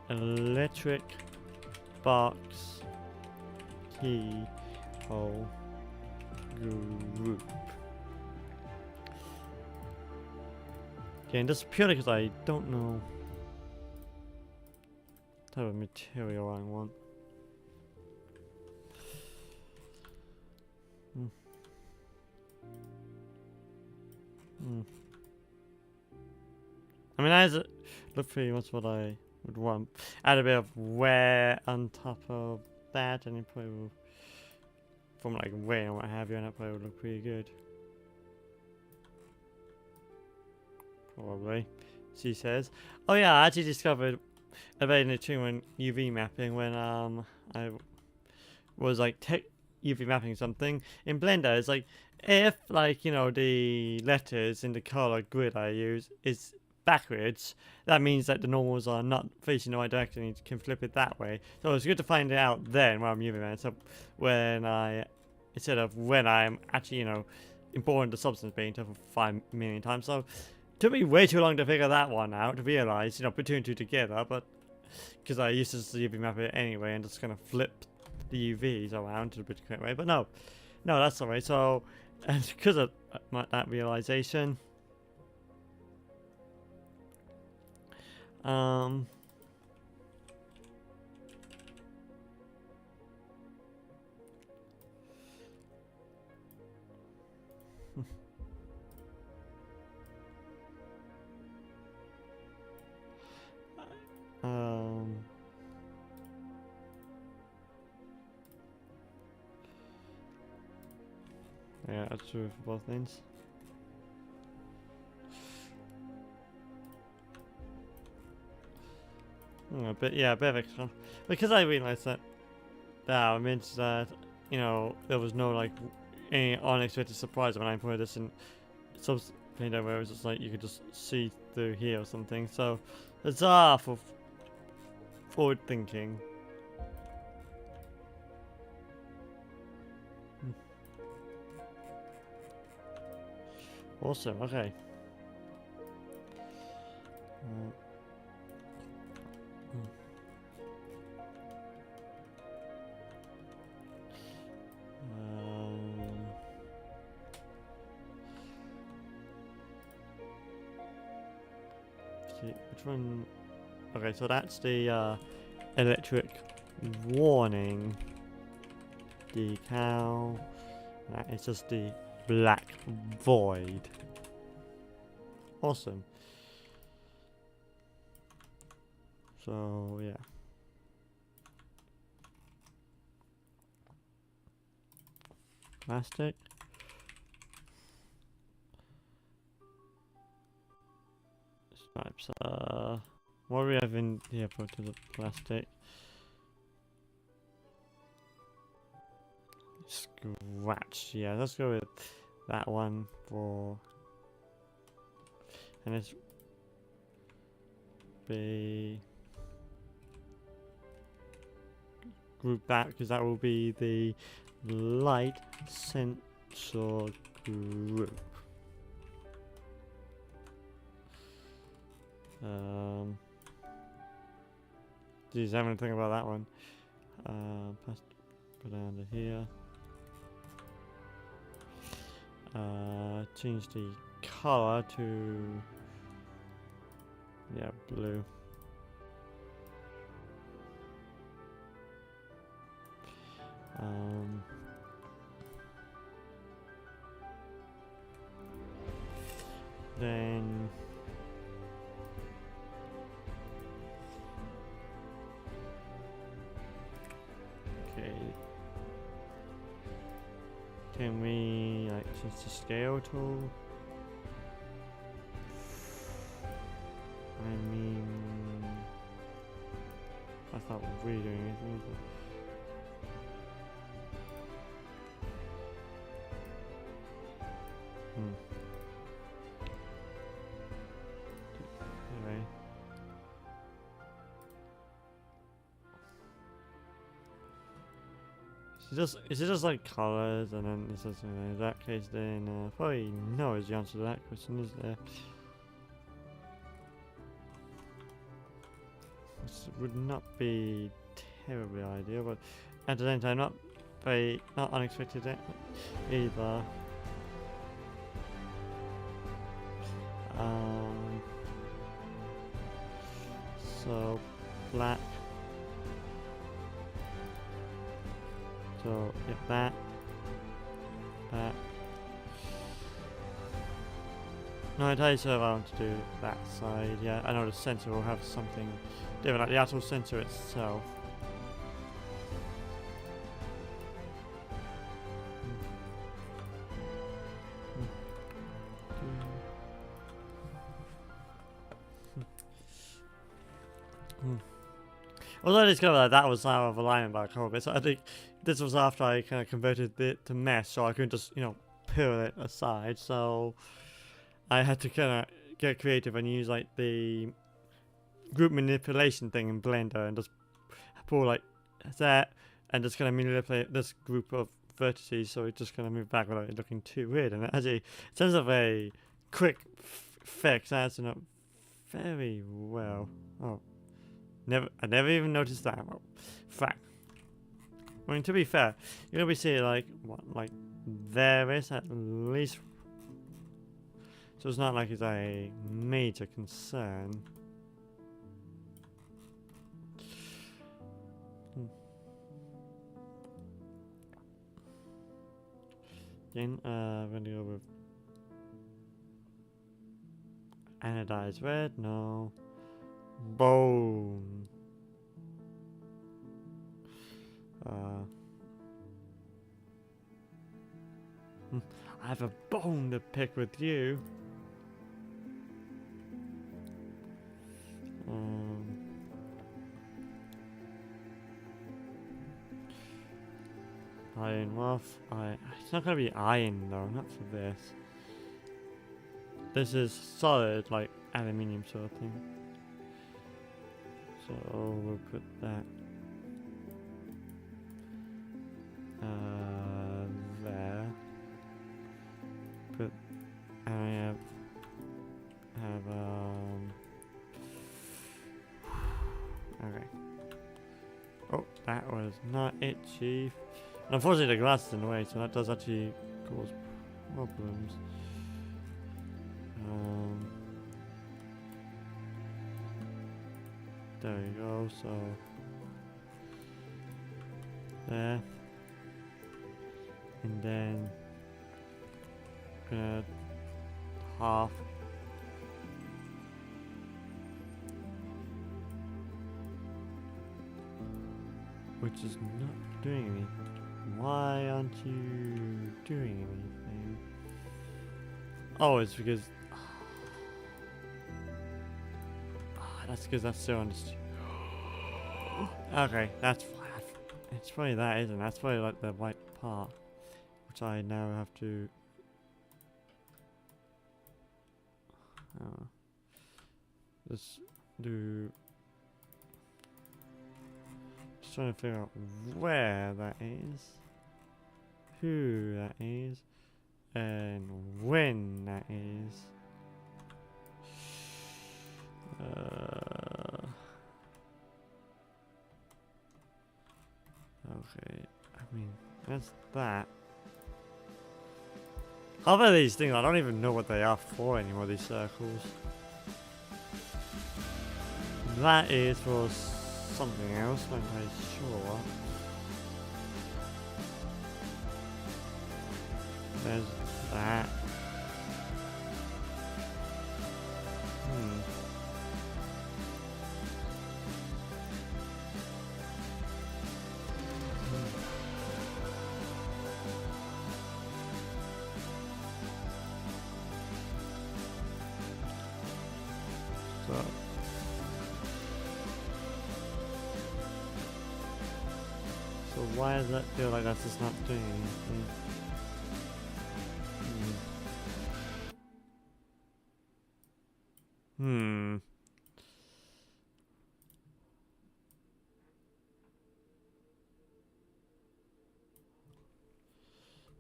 Electric box key hole group. Okay, and just purely because I don't know what type of material I want. I mean, as it look pretty much what I would want. Add a bit of wear on top of that, and it probably will, from like wear and what have you, and that probably would look pretty good. Probably, she says. Oh yeah, I actually discovered a very new trick when UV mapping when I was like UV mapping something in Blender. It's like if like the letters in the color grid I use is backwards, that means that the normals are not facing the right direction. You can flip it that way. So it's good to find it out then while I'm UV mapping. So instead of when I'm actually importing the substance painter for 5 million times. So it took me way too long to figure that one out, to realize, put two and two together, but because I used to just UV map it anyway and just kind of flip the UVs around to the correct way. But no, that's alright. So, and because of that realization, yeah, that's true for both ends. A bit of extra. Because I realized that means that, there was no like any unexpected surprise when I put this in substance painter where it was just like you could just see through here or something. So it's half of forward thinking. Awesome, okay. See, which one? Okay, so that's the electric warning decal. That is just the black void. Awesome. So yeah. Plastic. Stripes. What do we have in here for the plastic? Scratch. Yeah, let's go with that one for, and it's be group that because that will be the light sensor group. Geez, I haven't think about that one. Put it under here. Change the color to blue. Then okay, can we like change the scale tool? I mean, that's not really doing anything, is it? Anyway. Is it just like colors and then it's just in that case then probably no is the answer to that question, is there? This would not be terribly ideal, but at the same time not unexpected either. So black. So yeah, that. No, I tell you so I want to do that side. Yeah, I know the sensor will have something different, like the actual sensor itself. Although I discovered that was out of alignment by a couple bits, I think this was after I kind of converted it to mesh, so I couldn't just, you know, peel it aside. So I had to kind of get creative and use like the group manipulation thing in Blender and just pull like that and just kind of manipulate this group of vertices so it just kind of move back without it looking too weird. And actually, in terms of a quick fix, that turned out very well. Oh. I never even noticed that. Well, fact. I mean, to be fair, you're gonna be seeing like what, like there is at least. So it's not like it's a major concern. Again, we're gonna go with anodized red. No. Bone. I have a bone to pick with you. Iron Wolf. It's not gonna be iron though, not for this. This is solid, like aluminium sort of thing. So we'll put that there. Put I have okay. Oh, that was not it, Chief. Unfortunately, the glass is in the way, so that does actually cause problems. There we go, so there, and then half, which is not doing anything. Why aren't you doing anything? Oh, it's because that's because that's so understood. Okay, that's fine. It's probably that, isn't it? That's probably like the white part, which I now have to. Just do. Just trying to figure out where that is, who that is, and when that is. Okay, I mean, that's that. Half of these things, I don't even know what they are for anymore, these circles. That is for something else, I'm not quite sure. There's that. So why does that feel like that's just not doing anything?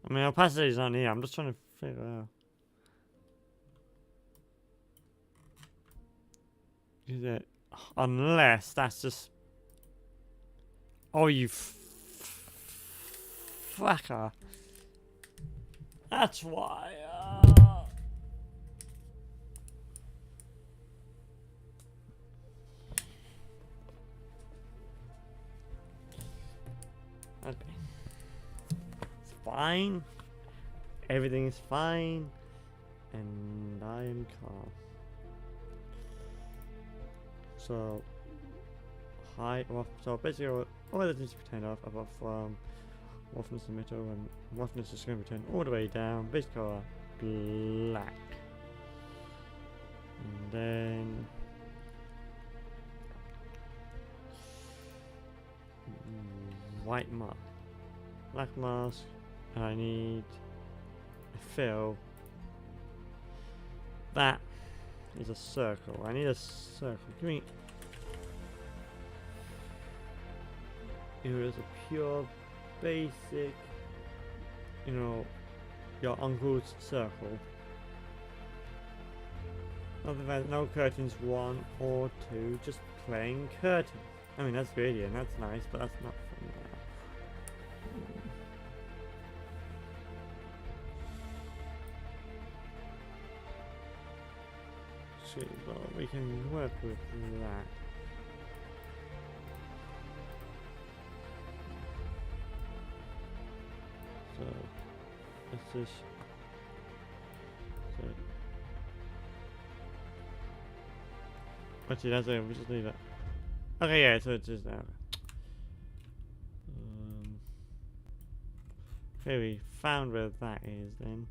I mean, opacity's not here. I'm just trying to figure out. Is it? Unless that's just. Oh, you fucker. That's why. Okay. It's fine. Everything is fine. And I am calm. So, so basically all that needs to be turned off apart from roughness emitter, and roughness is going to be turned all the way down, base color black. And then white mask, black mask, and I need a fill. That is a circle. I need a circle. Give me. Here is a pure, basic, you know, your uncle's circle. Other than no curtains, 1 or 2, just plain curtains. I mean, that's good, yeah, that's nice, but that's not fun. Sweet, well, we can work with that. So, let's just. So. Actually, that's it, we just leave it. Okay, yeah, so it's just that. Okay, we found where that is then.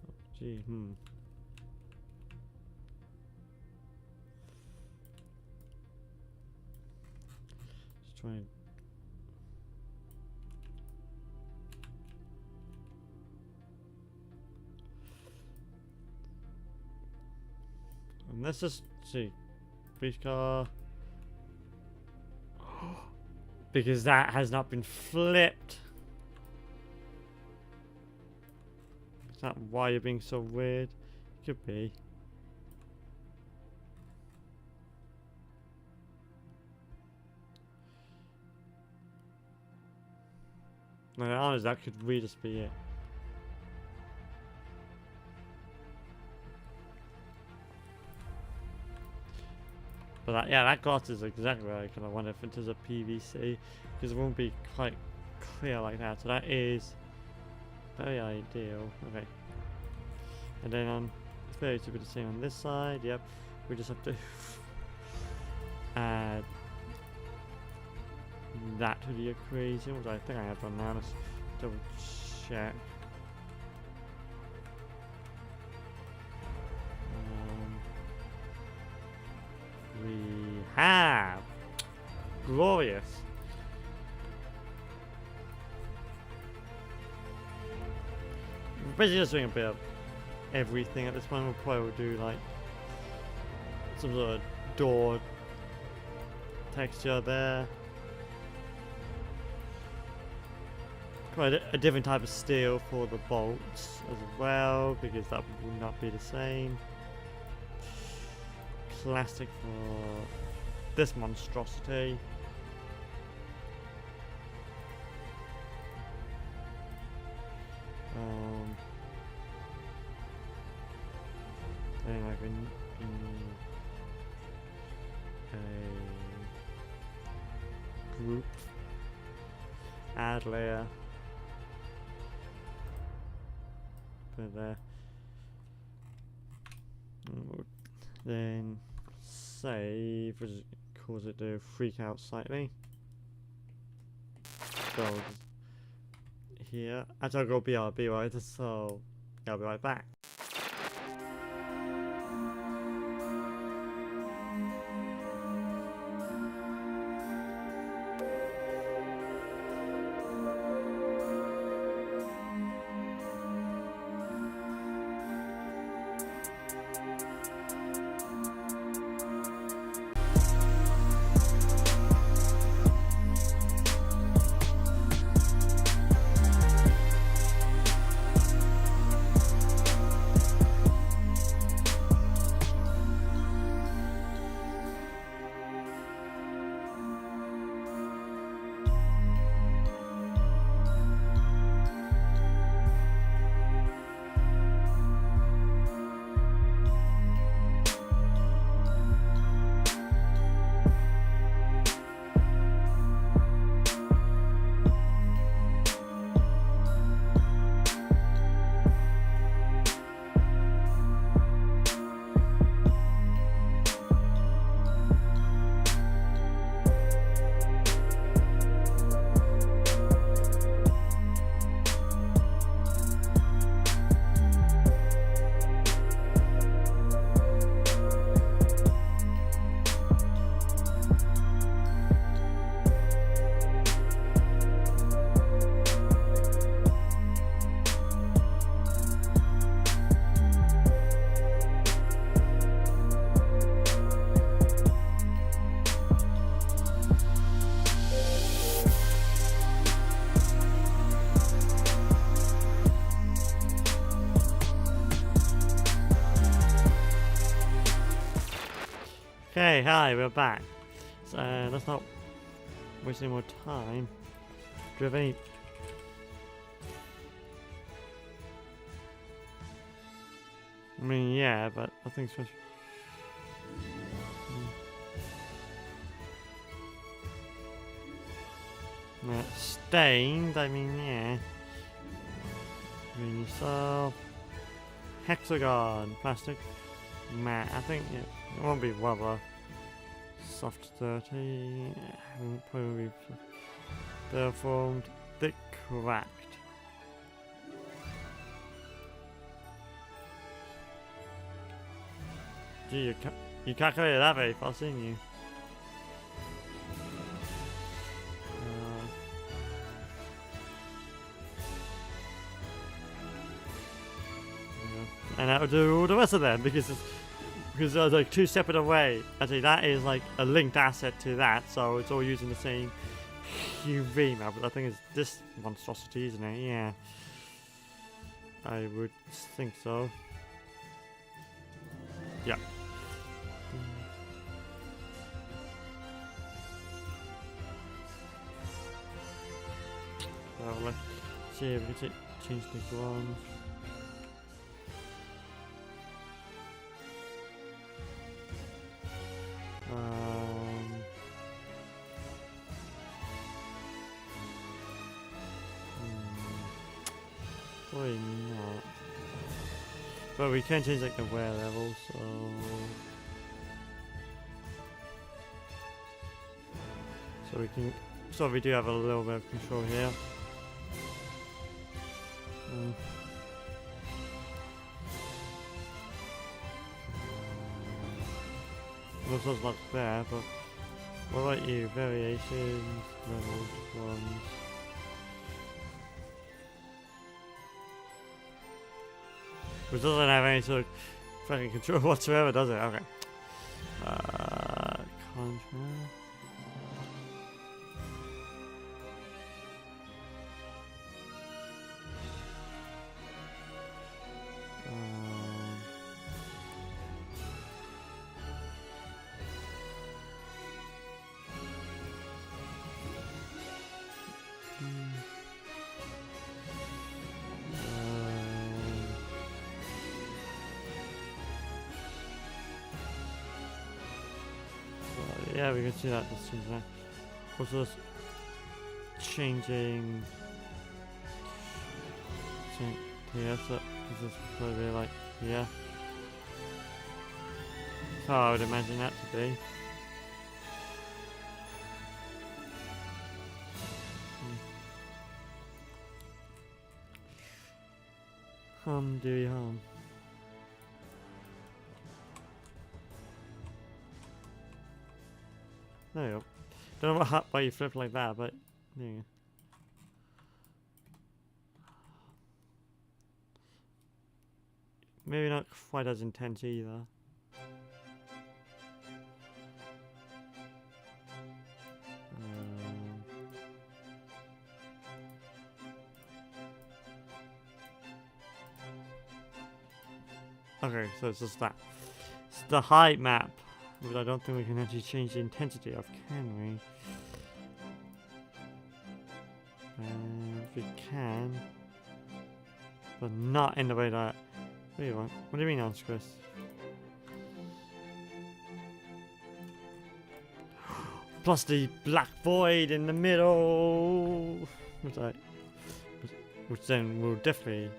Oh, gee, Just try and. And let's just see. Beach car. Because that has not been flipped. Is that why you're being so weird? Could be. No, honestly, that could really just be it. But that, yeah, that glass is exactly what I kind of wonder if it is a PVC, because it won't be quite clear like that. So that is very ideal. Okay. And then on it's very to be the same on this side. Yep. We just have to add that to the equation, which I think I have done now. Let's double check. We have glorious. We're basically just doing a bit of everything at this point. We'll probably do like some sort of door texture there. Quite a different type of steel for the bolts as well, because that will not be the same. Plastic for this monstrosity. Then I can a group add layer. Put it there. Then save, which cause it to freak out slightly. So here, actually I'll go BRB, right? So yeah, I'll be right back. Okay, hi, we're back. So let's not waste any more time. Do you have any? I mean, yeah, but I think it's. Stained, I mean, yeah. Green yourself. Hexagon, plastic, matte. I think it won't be rubber. Soft 30. Probably they're formed. Thick cracked. Gee, you calculated that very fast, didn't you? And that would do all the rest of them because they're like two separate away. Actually, that is like a linked asset to that, so it's all using the same UV map. But I think it's this monstrosity, isn't it? Yeah, I would think so. Yeah. So let's see if we can change this one. Probably not. But we can change like the wear level, so we can. So we do have a little bit of control here. Looks like there, but what about you? Variations, levels, ones. Which doesn't have any sort of fucking control whatsoever, does it? Okay. Contrast. Yeah, we can see that. This is also changing. Yeah, so this is probably like yeah. So I would imagine that to be. Do hum. There you go. Don't know why you flip like that, but yeah. Maybe not quite as intense either. Okay, so it's just that. It's the height map. But I don't think we can actually change the intensity of, can we? If we can. But not in the way that... What do you want? What do you mean, Hans Chris? Plus the black void in the middle! Which then will definitely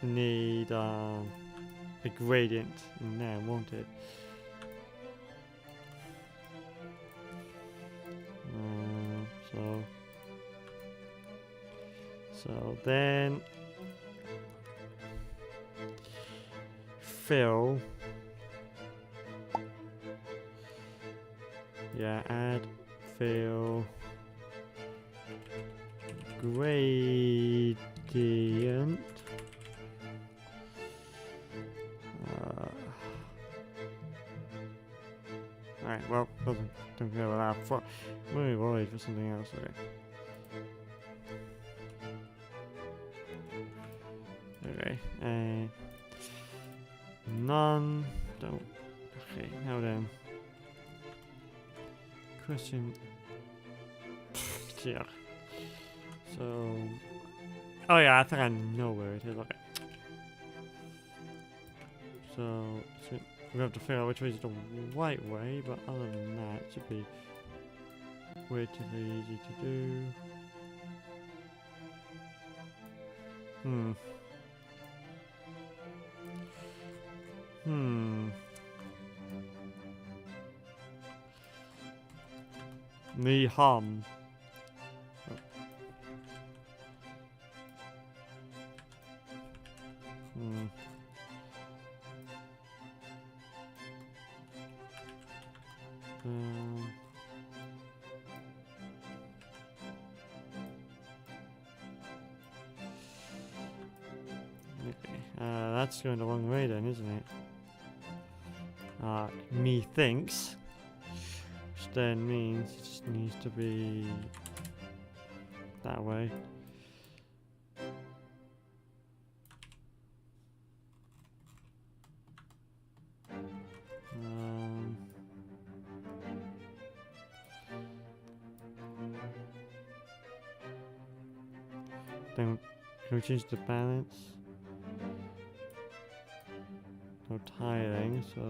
need a gradient in there, won't it? So then fill. Yeah, add fill gradient. Alright, well, don't go with that. Maybe we'll wait for something else. Okay. Okay, none. Don't. Okay, now then. Question. Yeah. So. Oh yeah, I think I know where it is. Okay. So we have to figure out which way is the right way, but other than that, it should be relatively easy to do. Me hum. Oh. Okay, that's going the wrong way then, isn't it? Methinks. Which then means it just needs to be that way. Then can we change the balance? No tiling, so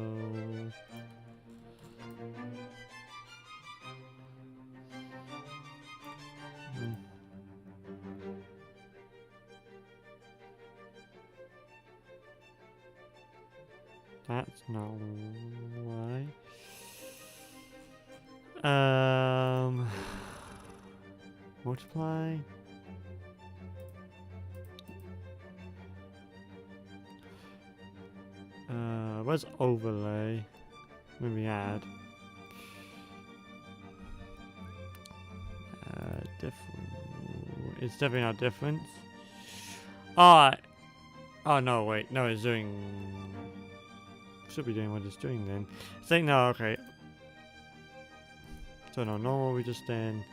that's not why. Multiply. Where's overlay? Maybe add. It's definitely not difference. Oh no, wait, no, it's doing. Should be doing what it's doing then. Saying no, okay. So no, normal. We just then.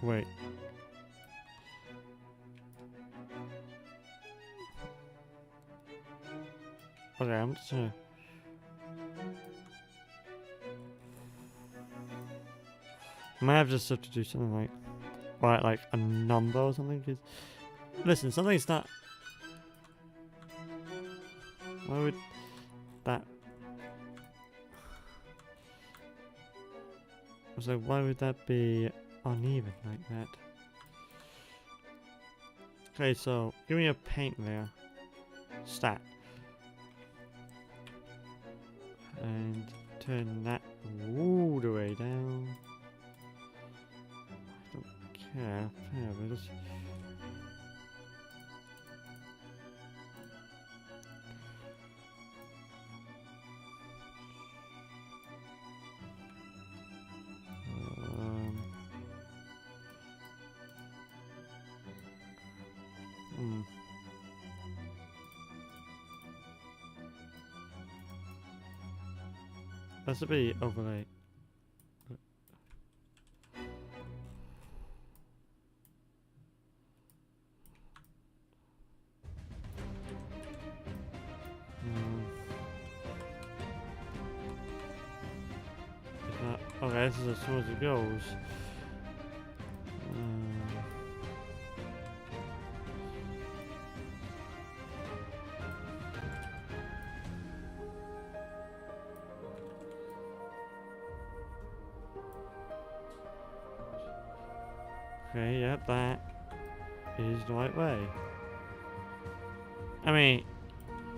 Wait. Okay, I'm just gonna. I might have just have to do something like, right, like a number or something. Cause listen, something's not. Why would that? I was like, why would that be uneven like that? Okay, so give me a paint layer. Stat. And turn that all the way down. I don't care. Yeah, but just that's a bit overlay. Okay, this is as soon as it goes. Okay, yep, that is the right way. I mean,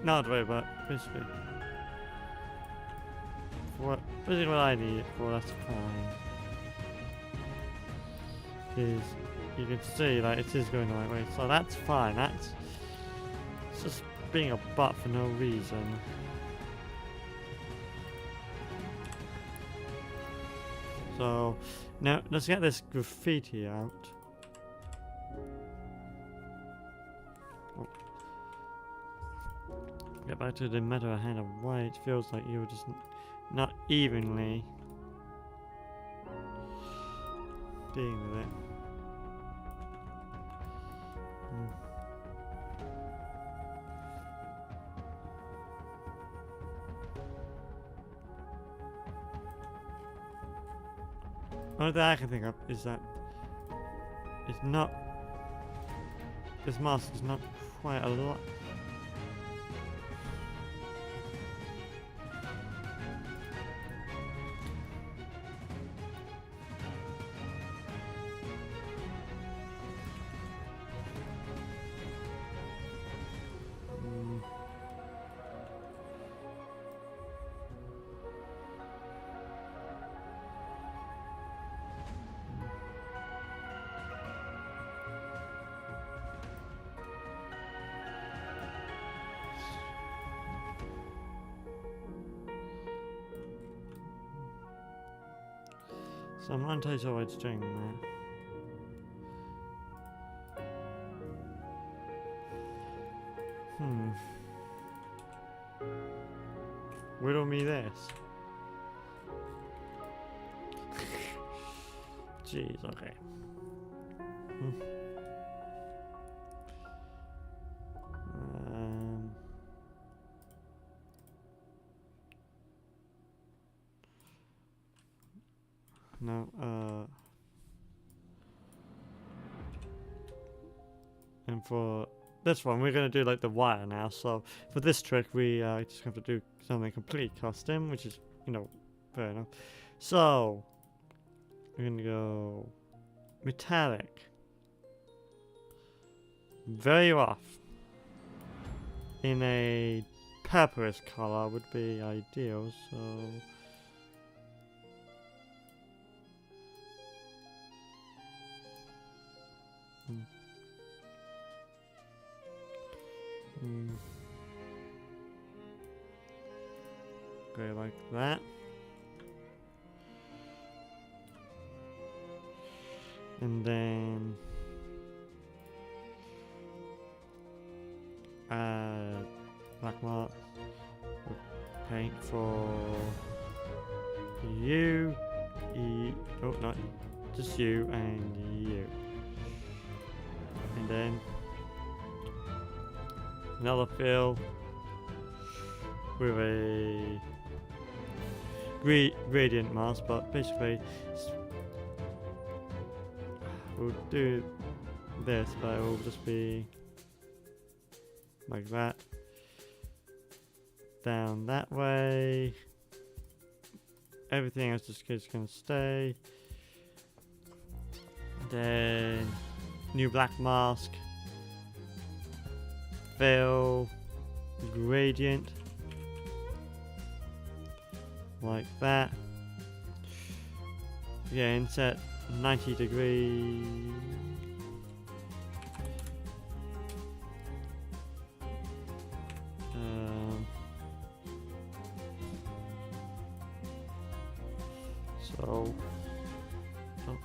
not the way, but basically. Basically what I need it for, that's fine. Is you can see like it is going the right way, so that's fine. It's just being a butt for no reason. So now let's get this graffiti out. Get back to the matter at hand of why it feels like you were just not evenly dealing with it. Only thing I can think of is that it's not. This mask is not quite a lot. So I'm not entirely sure what it's doing there. Riddle me this. Jeez, okay. No, and for this one, we're going to do like the wire now. So for this trick, we just have to do something completely custom, which is, you know, fair enough. So we're going to go metallic, very rough, in a purplish color would be ideal. So go like that. And then black mark, paint for you, oh, not just you and you. And then another fill with a gradient mask, but basically we'll do this, but it will just be like that, down that way. Everything else just is going to stay. Then new black mask, fill, gradient, like that. Again, set 90 degrees. So, okay.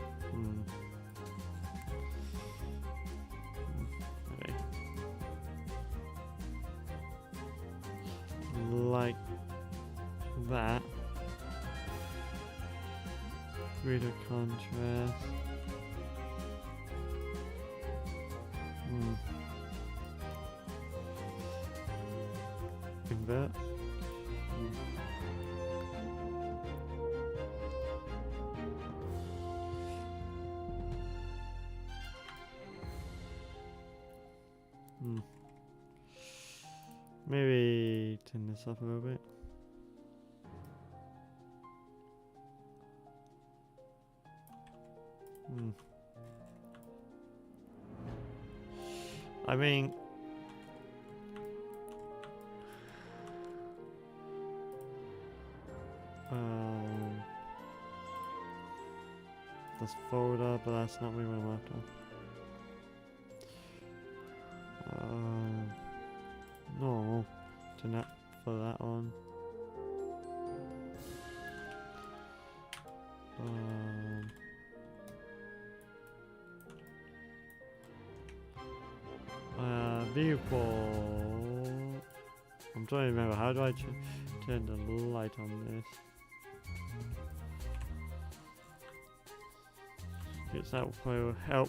Like that. Greater contrast. Invert. Maybe turn this up a little bit. I mean, this folder, but that's not really what I'm after. No, do not for that one. Viewport. I'm trying to remember, how do I turn the light on this? Guess that will help.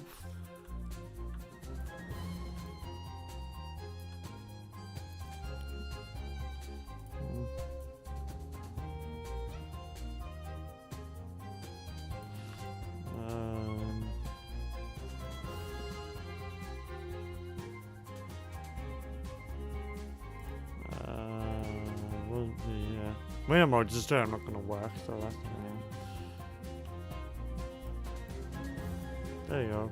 Winter mode just not gonna work, so that's fine. There you go.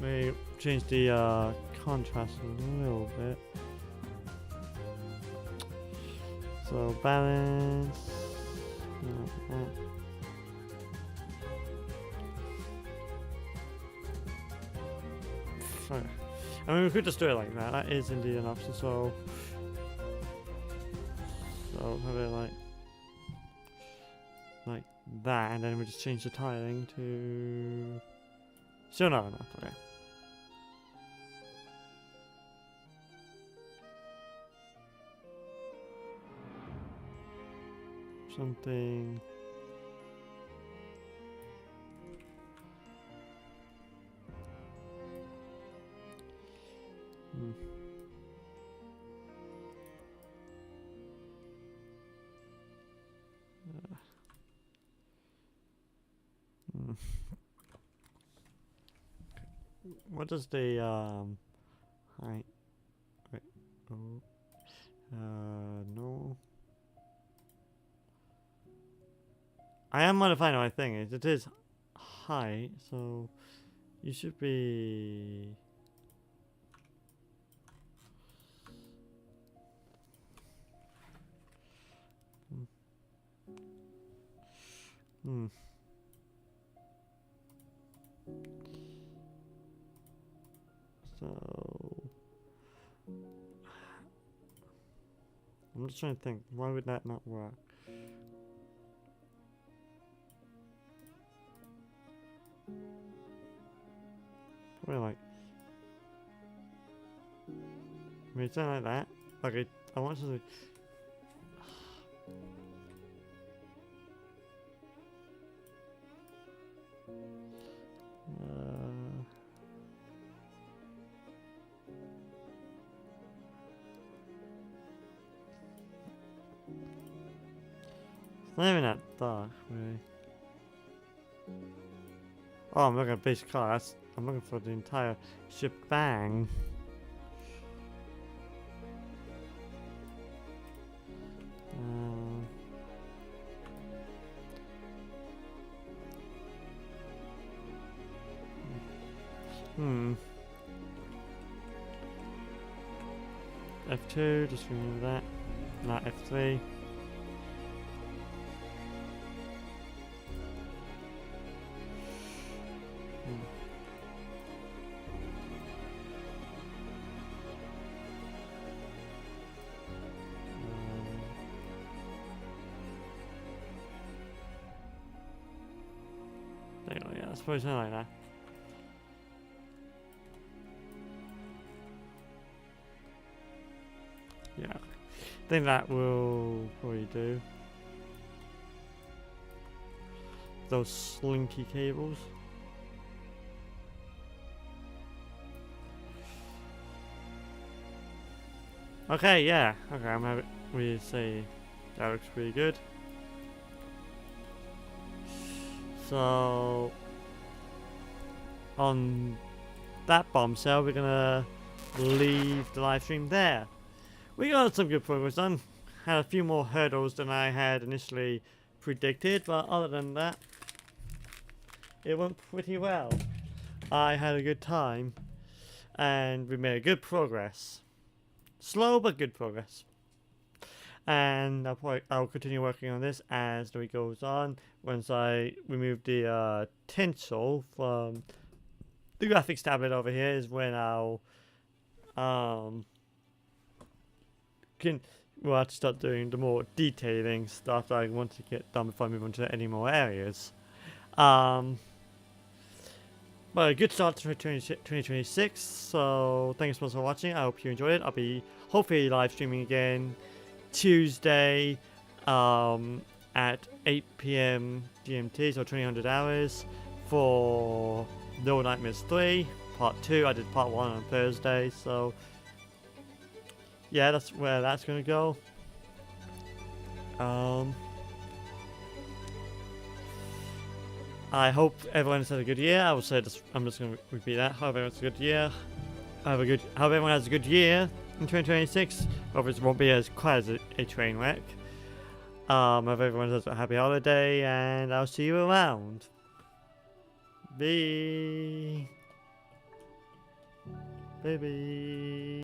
May change the contrast a little bit. So balance. Okay. I mean, we could just do it like that. That is indeed an option. So have it like that, and then we just change the tiling to. Still not enough. Okay. Something. What does the height? Wait. Oh. No. I am modifying my thing. It is height, so you should be. So I'm just trying to think. Why would that not work? Probably like. I mean, it's not like that. Okay, I want to. It's not even that dark, really. Oh, I'm looking at base color. I'm looking for the entire shebang. F2, just remember that. Not F3. There you go, yeah, I suppose something like that. Yeah, I think that will probably do. Those slinky cables. Okay, yeah. Okay, I'm happy. We say that looks pretty good. So on that bombshell, we're gonna leave the live stream there. We got some good progress done. Had a few more hurdles than I had initially predicted, but other than that, it went pretty well. I had a good time, and we made good progress. Slow but good progress. And I'll continue working on this as the week goes on. Once I remove the tinsel from the graphics tablet over here is when I'll we'll have to start doing the more detailing stuff that I want to get done before I move on to any more areas. But a good start to 2026. So thanks so much for watching. I hope you enjoyed it. I'll be hopefully live streaming again Tuesday at 8 p.m. GMT, so 2000 hours, for Little Nightmares 3 Part 2. I did Part 1 on Thursday, so yeah, that's where that's gonna go. I hope everyone's had a good year. I will say this, I'm just gonna repeat that. Hope everyone's had a good year. Hope everyone has a good year in 2026. Hope it won't be as quite as a train wreck. Hope everyone has a happy holiday, and I'll see you around. Bye. Baby.